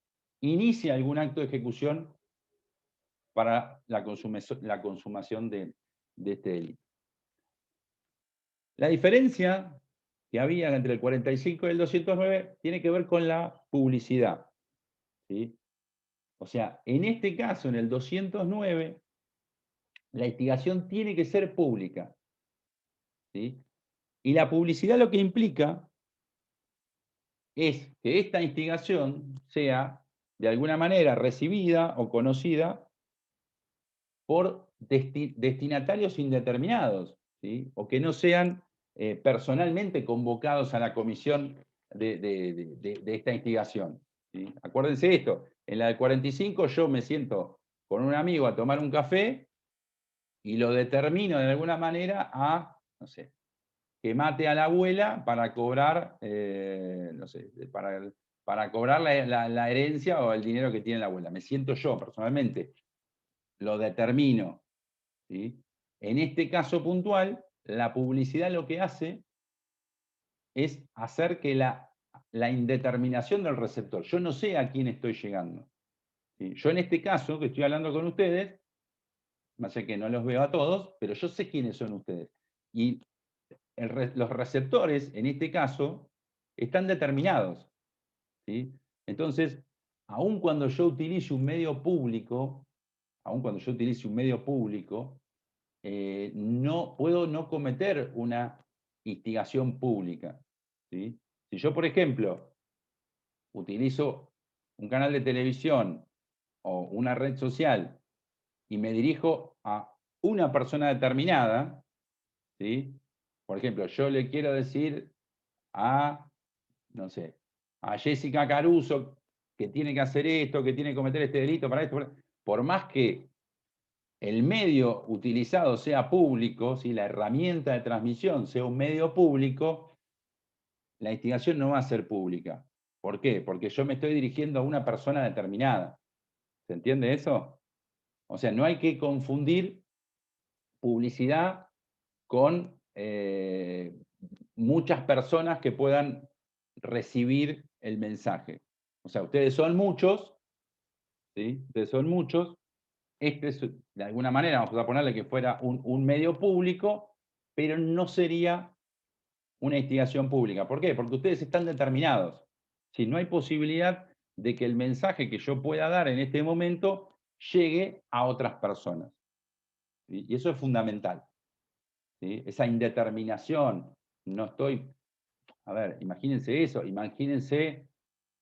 inicie algún acto de ejecución para la consumación de este delito. La diferencia que había entre el 45 y el 209 tiene que ver con la publicidad, ¿sí? O sea, en este caso, en el 209, la instigación tiene que ser pública, ¿sí? Y la publicidad lo que implica es que esta instigación sea, de alguna manera, recibida o conocida por destinatarios indeterminados, ¿sí? O que no sean personalmente convocados a la comisión de esta instigación, ¿sí? Acuérdense esto, en la del 45 yo me siento con un amigo a tomar un café y lo determino de alguna manera a, no sé, que mate a la abuela para cobrar, no sé, para cobrar la herencia o el dinero que tiene la abuela. Me siento yo personalmente, lo determino, ¿sí? En este caso puntual, la publicidad lo que hace es hacer que la indeterminación del receptor, yo no sé a quién estoy llegando, ¿sí? Yo en este caso, que estoy hablando con ustedes, más allá que no los veo a todos, pero yo sé quiénes son ustedes. Y los receptores, en este caso, están determinados, ¿sí? Entonces, aun cuando yo utilice un medio público, no puedo no cometer una instigación pública, ¿sí? Si yo, por ejemplo, utilizo un canal de televisión o una red social y me dirijo a una persona determinada, ¿sí? Por ejemplo, yo le quiero decir a, no sé, a Jessica Caruso que tiene que hacer esto, que tiene que cometer este delito para esto, por más que el medio utilizado sea público, si la herramienta de transmisión sea un medio público, la instigación no va a ser pública. ¿Por qué? Porque yo me estoy dirigiendo a una persona determinada. ¿Se entiende eso? O sea, no hay que confundir publicidad con muchas personas que puedan recibir el mensaje. O sea, ustedes son muchos, ¿sí? Ustedes son muchos. Este es, de alguna manera, vamos a ponerle que fuera un medio público, pero no sería una instigación pública. ¿Por qué? Porque ustedes están determinados. Si no hay posibilidad de que el mensaje que yo pueda dar en este momento llegue a otras personas. ¿Sí? Y eso es fundamental. ¿Sí? Esa indeterminación. No estoy... A ver, imagínense eso. Imagínense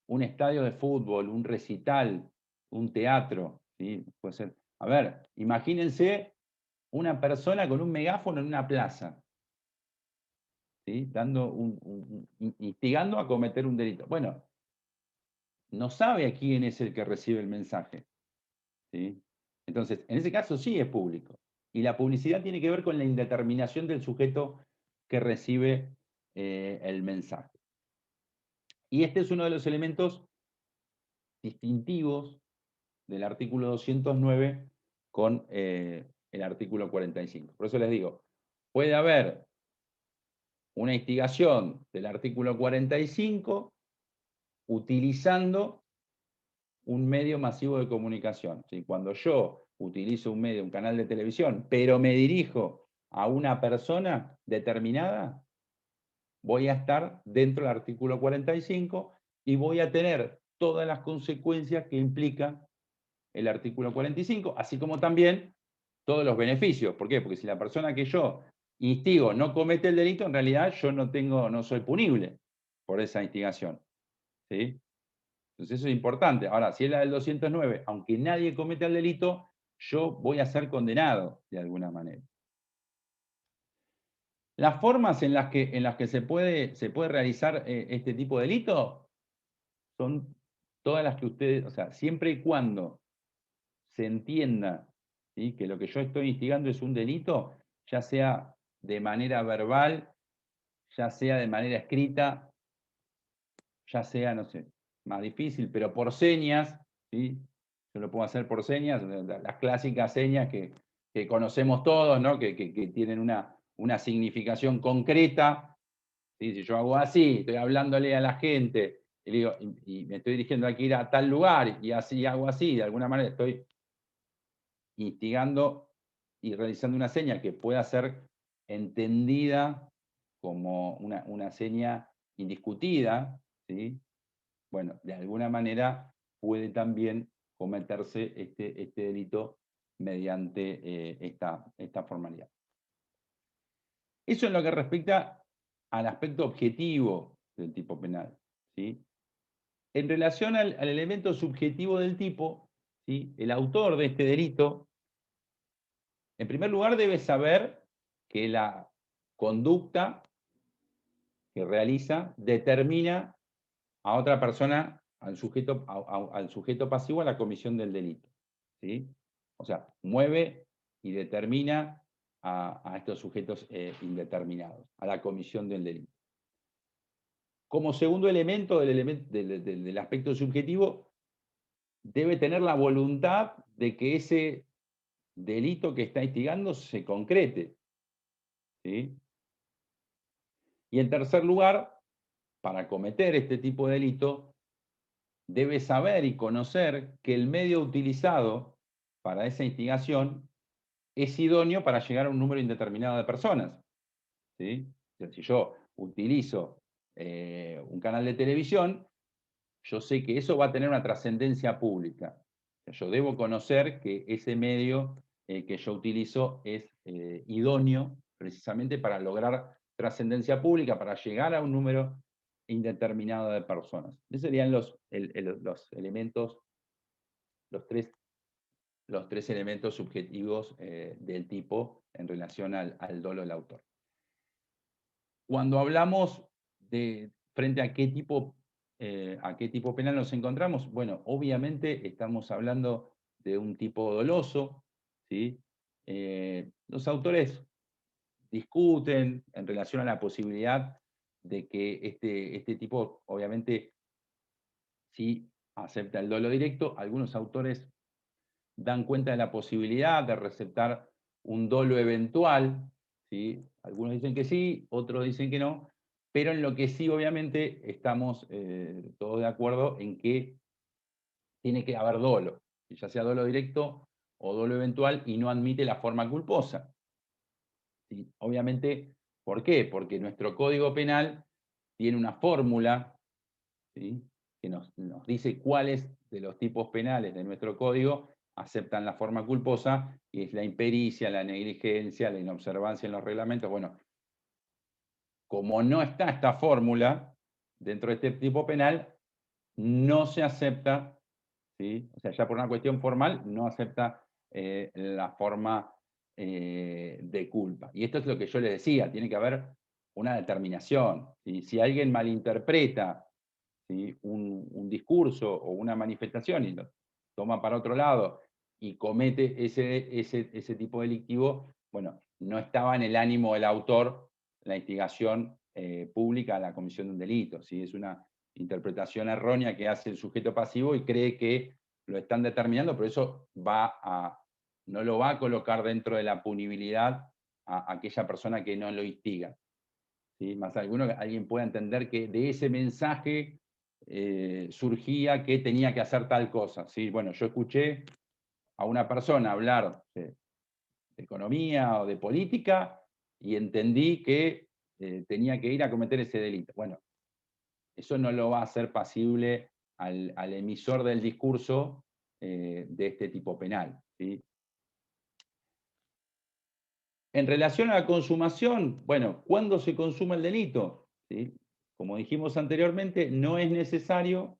un estadio de fútbol, un recital, un teatro. ¿Sí? Puede ser. A ver, imagínense una persona con un megáfono en una plaza. ¿Sí? Instigando a cometer un delito. Bueno, no sabe a quién es el que recibe el mensaje, ¿sí? Entonces, en ese caso sí es público. Y la publicidad tiene que ver con la indeterminación del sujeto que recibe el mensaje. Y este es uno de los elementos distintivos del artículo 209 con el artículo 45. Por eso les digo, puede haber una instigación del artículo 45 utilizando un medio masivo de comunicación. ¿Sí? Cuando yo utilizo un medio, un canal de televisión, pero me dirijo a una persona determinada, voy a estar dentro del artículo 45 y voy a tener todas las consecuencias que implica el artículo 45, así como también todos los beneficios. ¿Por qué? Porque si la persona que yo instigo no comete el delito, en realidad yo no soy punible por esa instigación. ¿Sí? Entonces eso es importante. Ahora, si es la del 209, aunque nadie cometa el delito, yo voy a ser condenado de alguna manera. Las formas en las que se puede realizar este tipo de delito son todas las que ustedes, o sea, siempre y cuando se entienda, ¿sí?, que lo que yo estoy instigando es un delito, ya sea de manera verbal, ya sea de manera escrita, ya sea, no sé, más difícil, pero por señas, ¿sí? Yo lo puedo hacer por señas, las clásicas señas que conocemos todos, ¿no? Que tienen una significación concreta. ¿Sí? Si yo hago así, estoy hablándole a la gente, y, le digo, y me estoy dirigiendo a que ir a tal lugar, y así hago así, de alguna manera estoy instigando y realizando una seña que pueda ser entendida como una seña indiscutida, ¿sí? Bueno, de alguna manera puede también cometerse este delito mediante esta formalidad. Eso en lo que respecta al aspecto objetivo del tipo penal, ¿sí? En relación al elemento subjetivo del tipo, ¿sí?, el autor de este delito, en primer lugar debe saber que la conducta que realiza determina a otra persona, al sujeto pasivo a la comisión del delito. ¿Sí? O sea, mueve y determina a estos sujetos indeterminados, a la comisión del delito. Como segundo elemento del aspecto subjetivo, debe tener la voluntad de que ese delito que está instigando se concrete. ¿Sí? Y en tercer lugar, para cometer este tipo de delito, debe saber y conocer que el medio utilizado para esa instigación es idóneo para llegar a un número indeterminado de personas. ¿Sí? sea, si yo utilizo un canal de televisión, yo sé que eso va a tener una trascendencia pública. Yo debo conocer que ese medio que yo utilizo es idóneo precisamente para lograr trascendencia pública, para llegar a un número indeterminado de personas. Esos serían los elementos, los tres elementos subjetivos del tipo en relación al dolo del autor. Cuando hablamos de frente a qué tipo penal nos encontramos, bueno, obviamente estamos hablando de un tipo doloso, ¿sí? Los autores discuten en relación a la posibilidad de que este tipo, obviamente, sí acepta el dolo directo. Algunos autores dan cuenta de la posibilidad de receptar un dolo eventual, ¿sí? Algunos dicen que sí, otros dicen que no, pero en lo que sí, obviamente, estamos todos de acuerdo en que tiene que haber dolo, ya sea dolo directo o dolo eventual, y no admite la forma culposa. ¿Sí? Obviamente, ¿por qué? Porque nuestro Código Penal tiene una fórmula, ¿sí?, que nos dice cuáles de los tipos penales de nuestro código aceptan la forma culposa, y es la impericia, la negligencia, la inobservancia en los reglamentos. Bueno, como no está esta fórmula dentro de este tipo penal, no se acepta, ¿sí? O sea, ya por una cuestión formal, no acepta la forma de culpa. Y esto es lo que yo les decía, tiene que haber una determinación. ¿Sí? Si alguien malinterpreta, ¿sí?, un discurso o una manifestación y lo toma para otro lado y comete ese tipo delictivo, bueno, no estaba en el ánimo del autor la instigación pública a la comisión de un delito, ¿sí? Es una interpretación errónea que hace el sujeto pasivo y cree que lo están determinando, pero eso no lo va a colocar dentro de la punibilidad a aquella persona que no lo instiga. ¿Sí? Más alguien pueda entender que de ese mensaje surgía que tenía que hacer tal cosa. ¿Sí? Bueno, yo escuché a una persona hablar de economía o de política y entendí que tenía que ir a cometer ese delito. Bueno, eso no lo va a hacer pasible al emisor del discurso de este tipo penal. ¿Sí? En relación a la consumación, bueno, ¿cuándo se consuma el delito? ¿Sí? Como dijimos anteriormente, no es necesario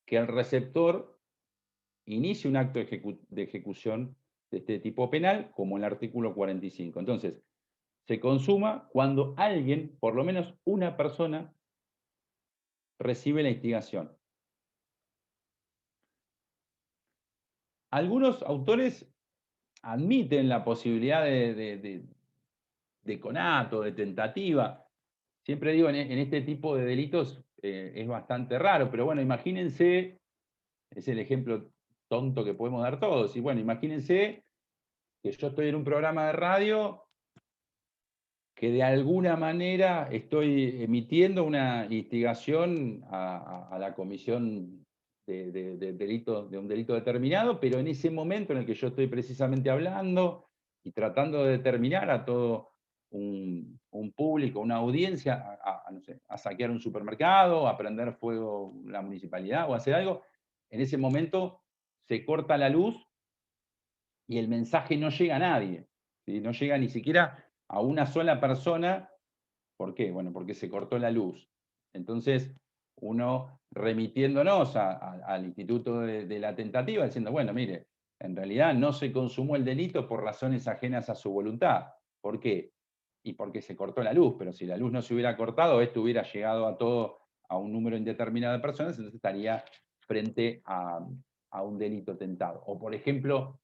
que el receptor inicie un acto de ejecución de este tipo penal, como el artículo 45. Entonces, se consuma cuando alguien, por lo menos una persona, recibe la instigación. Algunos autores admiten la posibilidad de conato, de tentativa. Siempre digo, en este tipo de delitos es bastante raro, pero bueno, imagínense, es el ejemplo tonto que podemos dar todos, y bueno, imagínense que yo estoy en un programa de radio que de alguna manera estoy emitiendo una instigación a la comisión de un delito determinado, pero en ese momento en el que yo estoy precisamente hablando y tratando de determinar a todo un público, una audiencia, no sé, a saquear un supermercado, a prender fuego la municipalidad o hacer algo, en ese momento se corta la luz y el mensaje no llega a nadie, ¿sí? No llega ni siquiera a una sola persona. ¿Por qué? Bueno, porque se cortó la luz. Entonces, uno remitiéndonos al Instituto de la Tentativa, diciendo, bueno, mire, en realidad no se consumó el delito por razones ajenas a su voluntad. ¿Por qué? Y porque se cortó la luz, pero si la luz no se hubiera cortado, esto hubiera llegado a un número indeterminado de personas, entonces estaría frente a un delito tentado. O, por ejemplo,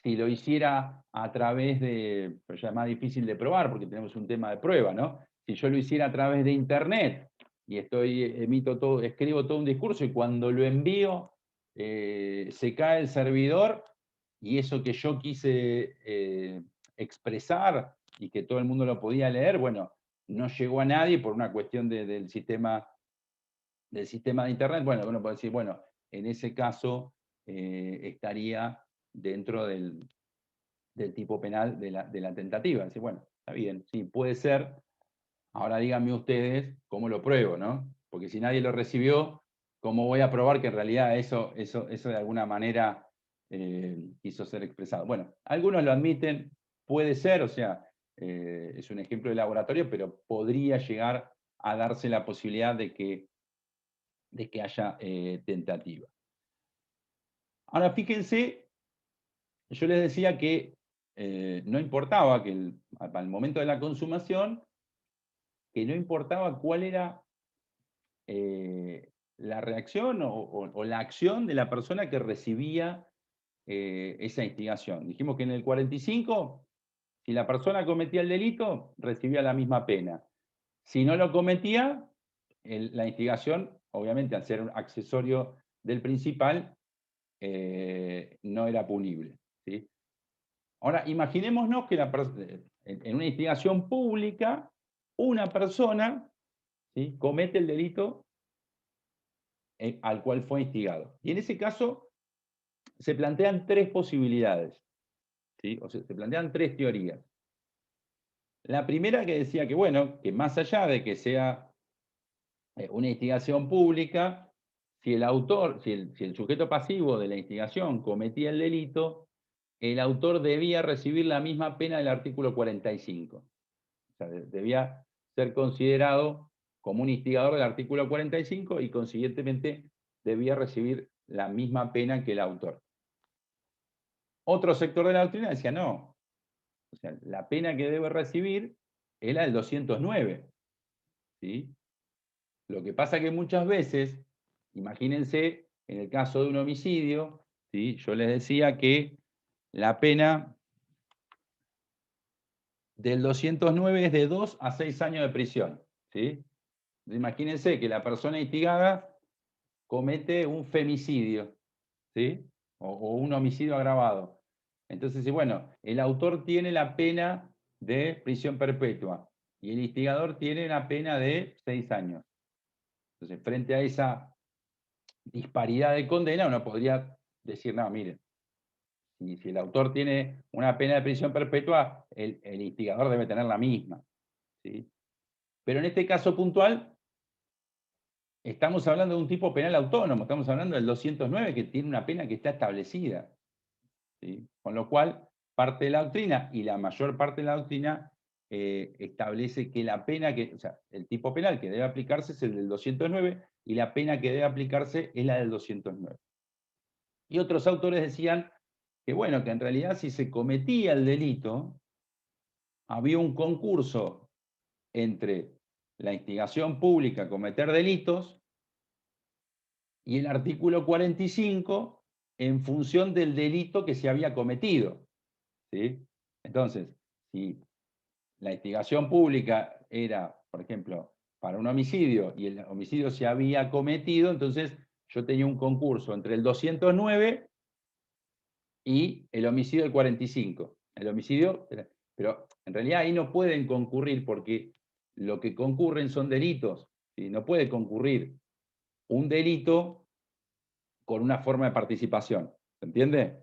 si lo hiciera a través pero ya es más difícil de probar porque tenemos un tema de prueba, ¿no? Si yo lo hiciera a través de internet y escribo todo un discurso y cuando lo envío se cae el servidor y eso que yo quise expresar y que todo el mundo lo podía leer, bueno, no llegó a nadie por una cuestión del sistema de internet. Bueno, uno puede decir, bueno, en ese caso estaría dentro del tipo penal de la tentativa. Decir, bueno, Está bien, sí, puede ser. Ahora díganme ustedes cómo lo pruebo, ¿no? Porque si nadie lo recibió, ¿cómo voy a probar que en realidad eso de alguna manera quiso ser expresado? Bueno, algunos lo admiten, puede ser, o sea, es un ejemplo de laboratorio, pero podría llegar a darse la posibilidad de que haya tentativa. Ahora, fíjense, yo les decía que no importaba que al momento de la consumación, que no importaba cuál era la reacción o la acción de la persona que recibía esa instigación. Dijimos que en el 45, si la persona cometía el delito, recibía la misma pena. Si no lo cometía, la instigación, obviamente al ser un accesorio del principal, no era punible, ¿sí? Ahora, imaginémonos que en una instigación pública, una persona, ¿sí?, comete el delito al cual fue instigado. Y en ese caso se plantean tres posibilidades, ¿sí? O sea, se plantean tres teorías. La primera que decía que, bueno, que más allá de que sea una instigación pública, si el autor, si el sujeto pasivo de la instigación cometía el delito, el autor debía recibir la misma pena del artículo 45. O sea, debía ser considerado como un instigador del artículo 45 y consiguientemente debía recibir la misma pena que el autor. Otro sector de la doctrina decía no. O sea, la pena que debe recibir es la del 209. ¿Sí? Lo que pasa que muchas veces, imagínense, en el caso de un homicidio, ¿sí?, yo les decía que la pena del 209 es de 2 a 6 años de prisión. ¿Sí? Imagínense que la persona instigada comete un femicidio, ¿sí?, o un homicidio agravado. Entonces, bueno, el autor tiene la pena de prisión perpetua y el instigador tiene la pena de 6 años. Entonces, frente a esa disparidad de condena, uno podría decir, no, miren, si el autor tiene una pena de prisión perpetua, el instigador debe tener la misma, ¿sí? Pero en este caso puntual, estamos hablando de un tipo penal autónomo, estamos hablando del 209, que tiene una pena que está establecida, ¿sí? Con lo cual, parte de la doctrina, y la mayor parte de la doctrina, establece que la pena o sea, el tipo penal que debe aplicarse es el del 209 y la pena que debe aplicarse es la del 209. Y otros autores decían que, bueno, que en realidad si se cometía el delito, había un concurso entre la instigación pública a cometer delitos y el artículo 45 en función del delito que se había cometido, ¿sí? Entonces, si la instigación pública era, por ejemplo, para un homicidio y el homicidio se había cometido, entonces yo tenía un concurso entre el 209 y el homicidio del 45. El homicidio, pero en realidad ahí no pueden concurrir porque lo que concurren son delitos, ¿sí? No puede concurrir un delito con una forma de participación, ¿se entiende?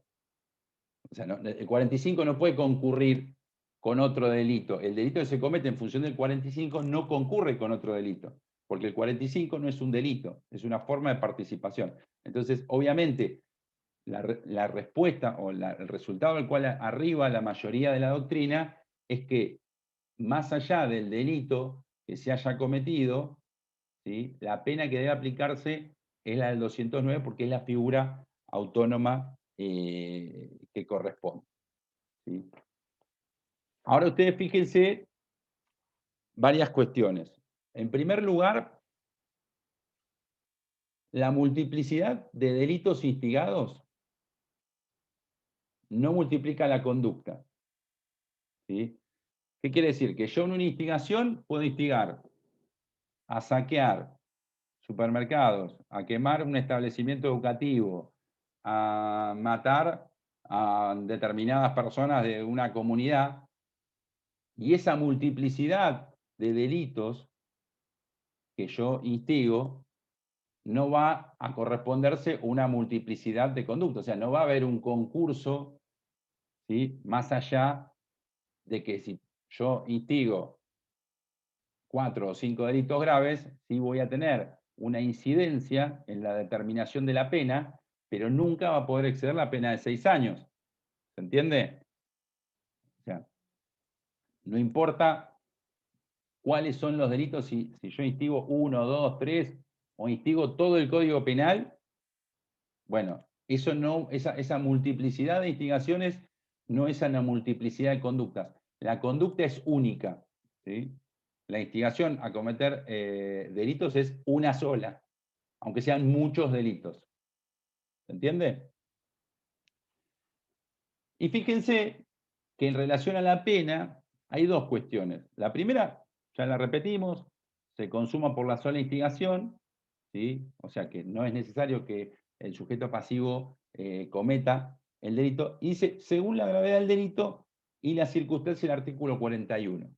O sea, el 45 no puede concurrir con otro delito. El delito que se comete en función del 45 no concurre con otro delito, porque el 45 no es un delito, es una forma de participación. Entonces, obviamente, la respuesta o el resultado al cual arriba la mayoría de la doctrina es que más allá del delito que se haya cometido, ¿sí?, la pena que debe aplicarse es la del 209 porque es la figura autónoma que corresponde, ¿sí? Ahora ustedes fíjense varias cuestiones. En primer lugar, la multiplicidad de delitos instigados no multiplica la conducta, ¿sí? ¿Qué quiere decir? Que yo en una instigación puedo instigar a saquear supermercados, a quemar un establecimiento educativo, a matar a determinadas personas de una comunidad, y esa multiplicidad de delitos que yo instigo no va a corresponderse una multiplicidad de conductas, o sea, no va a haber un concurso, ¿sí?, más allá de que si yo instigo 4 o 5 delitos graves, sí voy a tener una incidencia en la determinación de la pena, pero nunca va a poder exceder la pena de 6 años. ¿Se entiende? O sea, no importa cuáles son los delitos, si yo instigo 1, 2, 3, o instigo todo el Código Penal, bueno, eso no, esa multiplicidad de instigaciones no es una multiplicidad de conductas. La conducta es única, ¿sí? La instigación a cometer delitos es una sola, aunque sean muchos delitos. ¿Se entiende? Y fíjense que en relación a la pena hay dos cuestiones. La primera, ya la repetimos, se consuma por la sola instigación, ¿sí? O sea que no es necesario que el sujeto pasivo cometa el delito. Y dice, según la gravedad del delito y la circunstancia del artículo 41.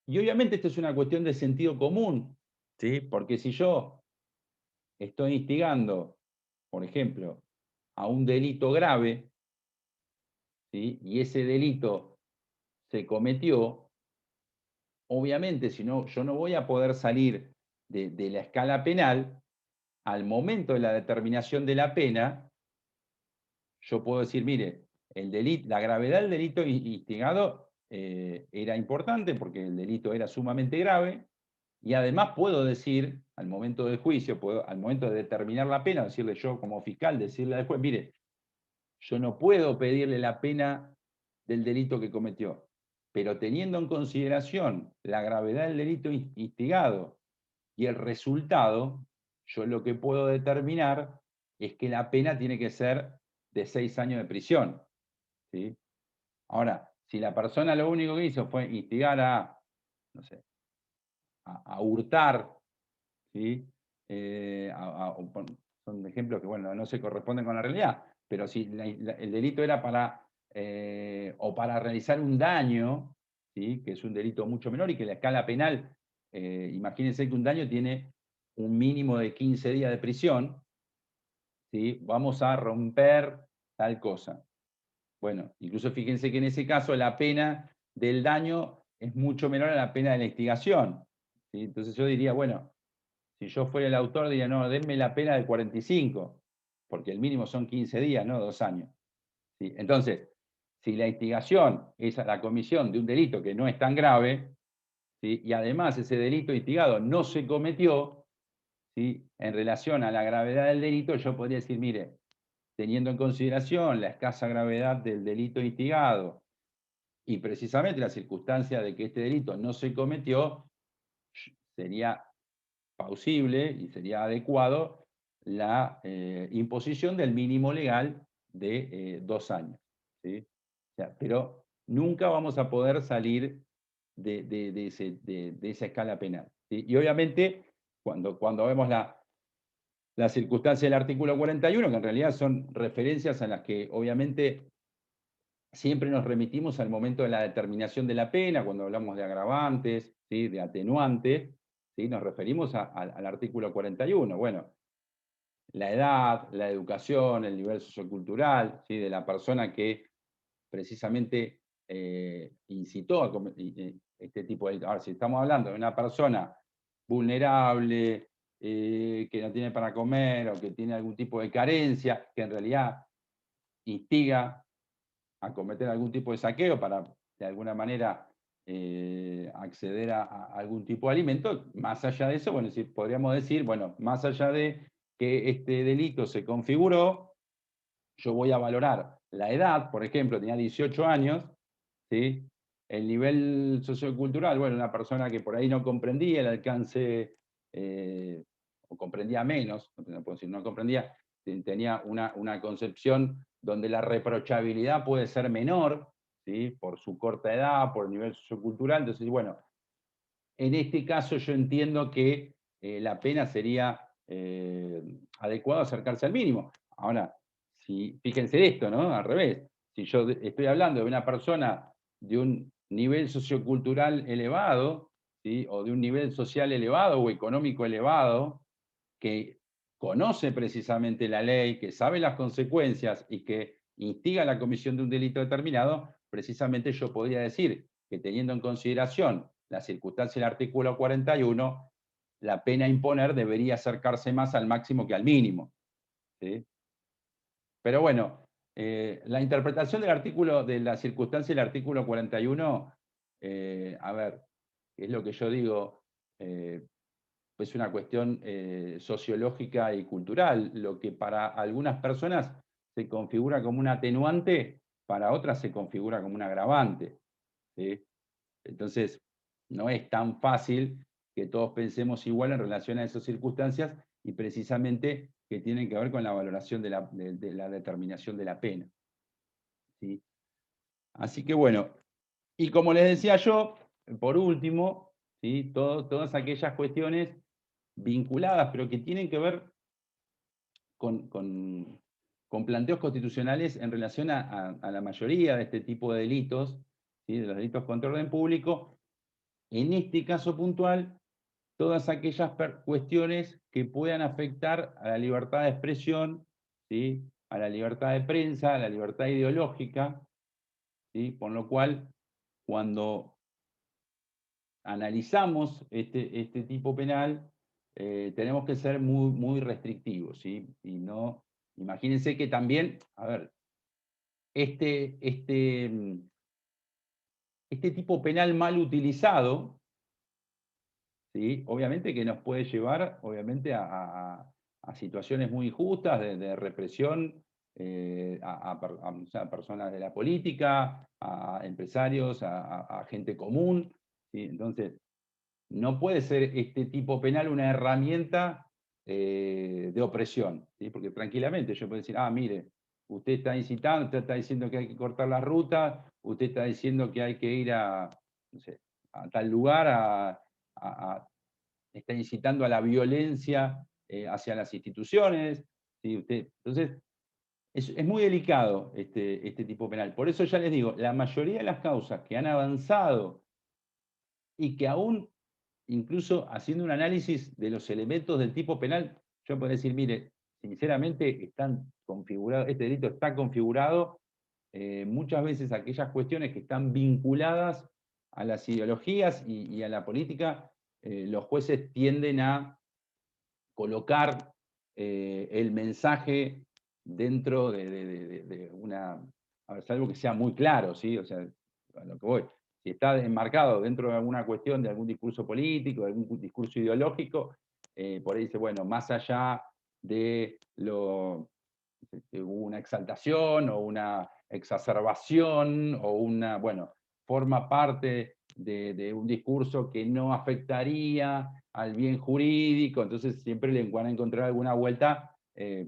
Y obviamente esto es una cuestión de sentido común, ¿sí? Porque si yo estoy instigando, por ejemplo, a un delito grave, ¿sí? Y ese delito se cometió, obviamente, si no, yo no voy a poder salir de la escala penal. Al momento de la determinación de la pena, yo puedo decir, mire, el delito, la gravedad del delito instigado era importante porque el delito era sumamente grave, y además puedo decir, al momento del juicio, al momento de determinar la pena, decirle yo como fiscal, decirle al juez, mire, yo no puedo pedirle la pena del delito que cometió, pero teniendo en consideración la gravedad del delito instigado y el resultado, yo lo que puedo determinar es que la pena tiene que ser de 6 años de prisión, ¿sí? Ahora, si la persona lo único que hizo fue instigar a, no sé, a hurtar, ¿sí? Son ejemplos que, bueno, no se corresponden con la realidad, pero si el delito era para, o para realizar un daño, ¿sí? Que es un delito mucho menor y que la escala penal, imagínense que un daño tiene un mínimo de 15 días de prisión, ¿sí? Vamos a romper tal cosa. Bueno, incluso fíjense que en ese caso la pena del daño es mucho menor a la pena de la instigación, ¿sí? Entonces yo diría, bueno, si yo fuera el autor, diría, no, denme la pena de 45, porque el mínimo son 15 días, no 2 años. ¿Sí? Entonces, si la instigación es a la comisión de un delito que no es tan grave, ¿sí? Y además ese delito instigado no se cometió, ¿sí? En relación a la gravedad del delito, yo podría decir, mire, teniendo en consideración la escasa gravedad del delito instigado y precisamente la circunstancia de que este delito no se cometió, sería plausible y sería adecuado la imposición del mínimo legal de 2 años, ¿sí? O sea, pero nunca vamos a poder salir de esa escala penal, ¿sí? Y obviamente, cuando vemos la circunstancia del artículo 41, que en realidad son referencias a las que obviamente siempre nos remitimos al momento de la determinación de la pena, cuando hablamos de agravantes, ¿sí? De atenuantes, ¿sí? Nos referimos al artículo 41. Bueno, la edad, la educación, el nivel sociocultural, ¿sí? De la persona que precisamente incitó a este tipo de... Ahora, si estamos hablando de una persona vulnerable, que no tiene para comer o que tiene algún tipo de carencia, que en realidad instiga a cometer algún tipo de saqueo para, de alguna manera, acceder a algún tipo de alimento. Más allá de eso, bueno, podríamos decir, bueno, más allá de que este delito se configuró, yo voy a valorar la edad, por ejemplo, tenía 18 años, ¿sí? El nivel sociocultural, bueno, una persona que por ahí no comprendía el alcance, o comprendía menos, no puedo decir no comprendía, tenía una concepción donde la reprochabilidad puede ser menor, ¿sí? Por su corta edad, por el nivel sociocultural. Entonces, bueno, en este caso yo entiendo que la pena sería adecuado acercarse al mínimo. Ahora, fíjense esto, ¿no? Al revés. Si yo estoy hablando de una persona de un nivel sociocultural elevado, ¿sí? O de un nivel social elevado o económico elevado, que conoce precisamente la ley, que sabe las consecuencias y que instiga la comisión de un delito determinado, precisamente yo podría decir que teniendo en consideración la circunstancia del artículo 41, la pena a imponer debería acercarse más al máximo que al mínimo. ¿Sí? Pero bueno, la interpretación del artículo, de la circunstancia del artículo 41, a ver, es lo que yo digo, es una cuestión sociológica y cultural. Lo que para algunas personas se configura como un atenuante, para otras se configura como un agravante. ¿Sí? Entonces, no es tan fácil que todos pensemos igual en relación a esas circunstancias y precisamente que tienen que ver con la valoración de la determinación de la pena. ¿Sí? Así que bueno, y como les decía yo, por último, ¿sí? Todas aquellas cuestiones vinculadas, pero que tienen que ver con planteos constitucionales en relación a la mayoría de este tipo de delitos, ¿sí? De los delitos contra el orden público. En este caso puntual, todas aquellas cuestiones que puedan afectar a la libertad de expresión, ¿sí? A la libertad de prensa, a la libertad ideológica, ¿sí? Por lo cual, cuando analizamos este tipo penal, tenemos que ser muy, muy restrictivos, ¿sí? Y no, imagínense que también, a ver, este, este, este tipo penal mal utilizado, ¿sí? Obviamente que nos puede llevar, obviamente, a situaciones muy injustas de represión o sea, a personas de la política, a empresarios, a gente común, ¿sí? Entonces, no puede ser este tipo penal una herramienta de opresión, ¿sí? Porque tranquilamente yo puedo decir, ah, mire, usted está incitando, usted está diciendo que hay que cortar las rutas, usted está diciendo que hay que ir no sé, a tal lugar, está incitando a la violencia hacia las instituciones, ¿sí? Entonces, es muy delicado este tipo penal. Por eso ya les digo, la mayoría de las causas que han avanzado y que aún, incluso haciendo un análisis de los elementos del tipo penal, yo puedo decir, mire, sinceramente están configurados, este delito está configurado, muchas veces aquellas cuestiones que están vinculadas a las ideologías y a la política, los jueces tienden a colocar el mensaje dentro de una, a ver, salvo que sea muy claro, ¿sí? O sea, a lo que voy. Si está enmarcado dentro de alguna cuestión, de algún discurso político, de algún discurso ideológico, por ahí dice, bueno, más allá de una exaltación o una exacerbación o una, bueno, forma parte de un discurso que no afectaría al bien jurídico, entonces siempre le van a encontrar alguna vuelta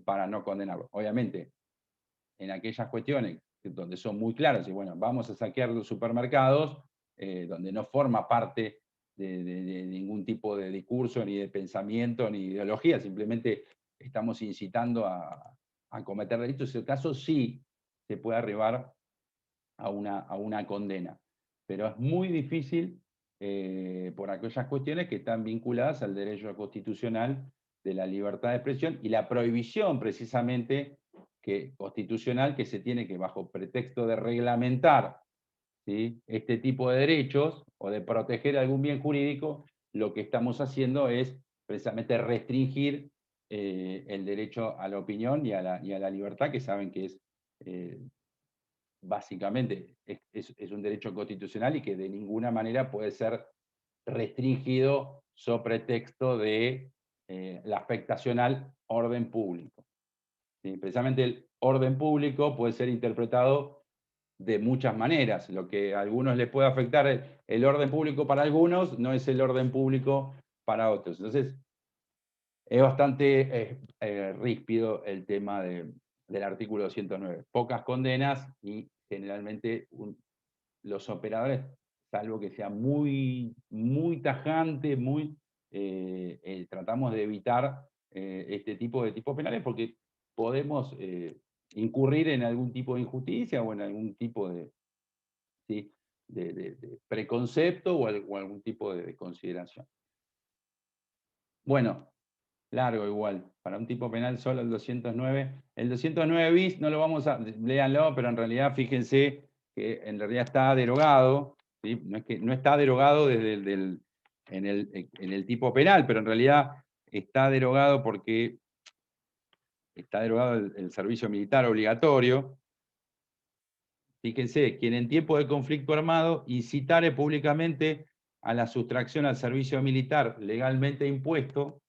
para no condenarlo. Obviamente, en aquellas cuestiones donde son muy claras, y bueno, vamos a saquear los supermercados, donde no forma parte de ningún tipo de discurso, ni de pensamiento, ni de ideología, simplemente estamos incitando a cometer delitos. En ese caso sí se puede arribar a una condena. Pero es muy difícil por aquellas cuestiones que están vinculadas al derecho constitucional de la libertad de expresión y la prohibición precisamente constitucional que se tiene que, bajo pretexto de reglamentar, ¿sí?, este tipo de derechos o de proteger algún bien jurídico, lo que estamos haciendo es precisamente restringir el derecho a la opinión y a la libertad, que saben que es básicamente es un derecho constitucional y que de ninguna manera puede ser restringido sobre pretexto de la afectación al orden público. ¿Sí? Precisamente el orden público puede ser interpretado de muchas maneras. Lo que a algunos les puede afectar el orden público para algunos no es el orden público para otros. Entonces, es bastante ríspido el tema del artículo 209. Pocas condenas y generalmente los operadores, salvo que sea muy, muy tajante, tratamos de evitar este tipo de tipos penales porque podemos incurrir en algún tipo de injusticia o en algún tipo ¿sí?, de preconcepto o algún tipo de consideración. Bueno, largo igual. Para un tipo penal solo el 209. El 209 bis no lo vamos a... Léanlo, pero en realidad fíjense que en realidad está derogado. ¿Sí? No es que no está derogado desde en el tipo penal, pero en realidad está derogado porque está derogado el servicio militar obligatorio. Fíjense, quien en tiempo de conflicto armado incitare públicamente a la sustracción al servicio militar legalmente impuesto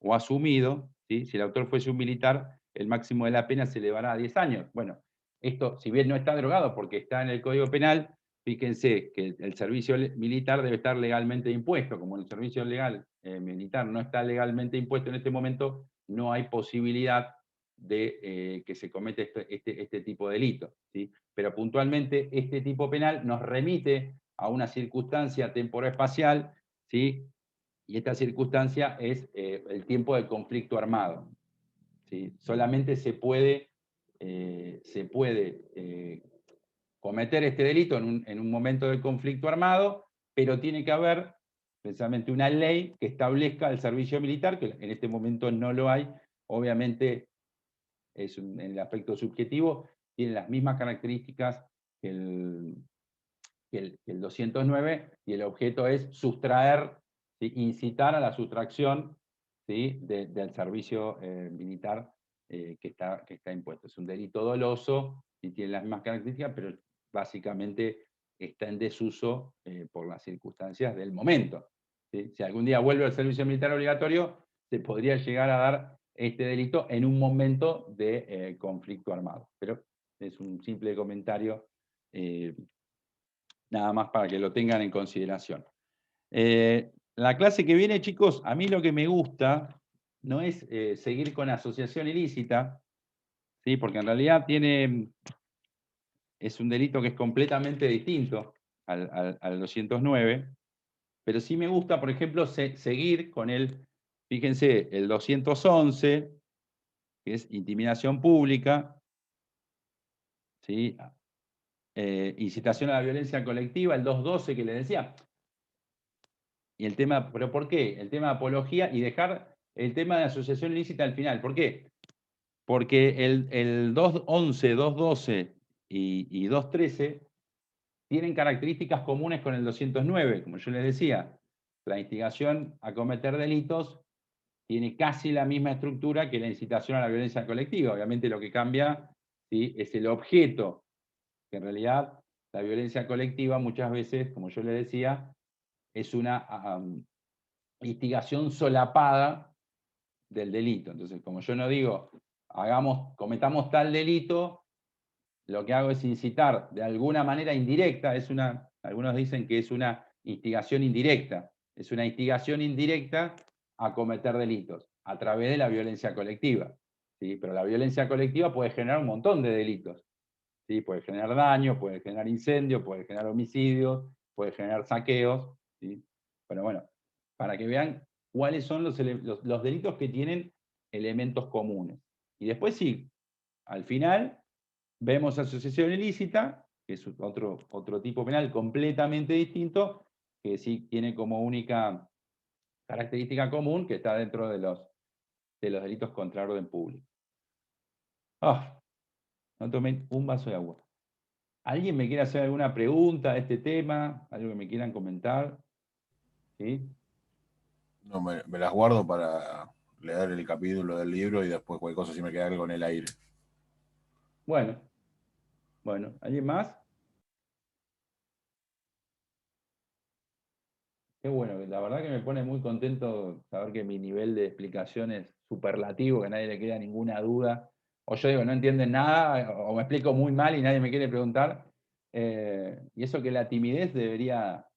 o asumido, ¿sí? Si el autor fuese un militar, el máximo de la pena se elevará a 10 años. Bueno, esto, si bien no está derogado porque está en el Código Penal, fíjense que el servicio militar debe estar legalmente impuesto. Como el servicio legal militar no está legalmente impuesto en este momento, no hay posibilidad de que se cometa este tipo de delito, ¿sí? Pero puntualmente este tipo penal nos remite a una circunstancia temporal-espacial, ¿sí? Y esta circunstancia es el tiempo del conflicto armado, ¿sí? Solamente se puede cometer este delito en un momento de conflicto armado, pero tiene que haber precisamente una ley que establezca el servicio militar, que en este momento no lo hay. Obviamente, en el aspecto subjetivo, tiene las mismas características que el 209, y el objeto es sustraer, ¿sí? Incitar a la sustracción, ¿sí? Del servicio militar que está impuesto. Es un delito doloso y tiene las mismas características, pero básicamente está en desuso por las circunstancias del momento, ¿sí? Si algún día vuelve al servicio militar obligatorio, se podría llegar a dar este delito en un momento de conflicto armado. Pero es un simple comentario, nada más para que lo tengan en consideración. La clase que viene, chicos, a mí lo que me gusta no es seguir con asociación ilícita, ¿sí? Porque en realidad es un delito que es completamente distinto al 209, pero sí me gusta, por ejemplo, seguir con fíjense, el 211, que es intimidación pública, ¿sí? Incitación a la violencia colectiva, el 212 que les decía. Y el tema, ¿pero por qué? El tema de apología y dejar el tema de asociación ilícita al final. ¿Por qué? Porque el 211, 212 y 213 tienen características comunes con el 209, como yo les decía. La instigación a cometer delitos tiene casi la misma estructura que la incitación a la violencia colectiva. Obviamente lo que cambia, ¿sí? Es el objeto, que en realidad la violencia colectiva muchas veces, como yo les decía, es una instigación solapada del delito. Entonces, como yo no digo, cometamos tal delito, lo que hago es incitar de alguna manera indirecta, algunos dicen que es una instigación indirecta, es una instigación indirecta a cometer delitos a través de la violencia colectiva, ¿sí? Pero la violencia colectiva puede generar un montón de delitos, ¿sí? Puede generar daño, puede generar incendio, puede generar homicidios, puede generar saqueos, ¿sí? Pero bueno, para que vean cuáles son los delitos que tienen elementos comunes. Y después sí, al final vemos asociación ilícita, que es otro tipo penal completamente distinto, que sí tiene como única característica común que está dentro de los delitos contra orden público. No tomen un vaso de agua. ¿Alguien me quiere hacer alguna pregunta de este tema? ¿Algo que me quieran comentar? ¿Sí? No, me las guardo para leer el capítulo del libro y después cualquier cosa si me queda algo en el aire. Bueno, ¿alguien más? Qué bueno, la verdad que me pone muy contento saber que mi nivel de explicación es superlativo, que a nadie le queda ninguna duda. O yo digo, no entienden nada, o me explico muy mal y nadie me quiere preguntar. Y eso que la timidez debería,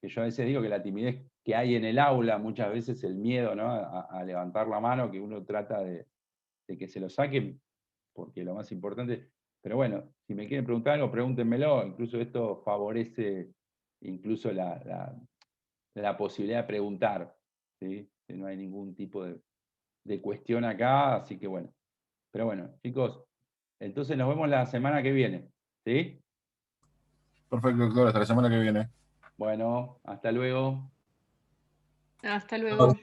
que yo a veces digo que la timidez que hay en el aula, muchas veces el miedo, ¿no? a levantar la mano, que uno trata de que se lo saquen, porque lo más importante. Pero bueno, si me quieren preguntar algo, pregúntenmelo. Incluso esto favorece incluso la posibilidad de preguntar, ¿sí? Que no hay ningún tipo de cuestión acá, así que bueno. Pero bueno, chicos, entonces nos vemos la semana que viene, ¿sí? Perfecto, doctor, hasta la semana que viene. Bueno, hasta luego. Hasta luego.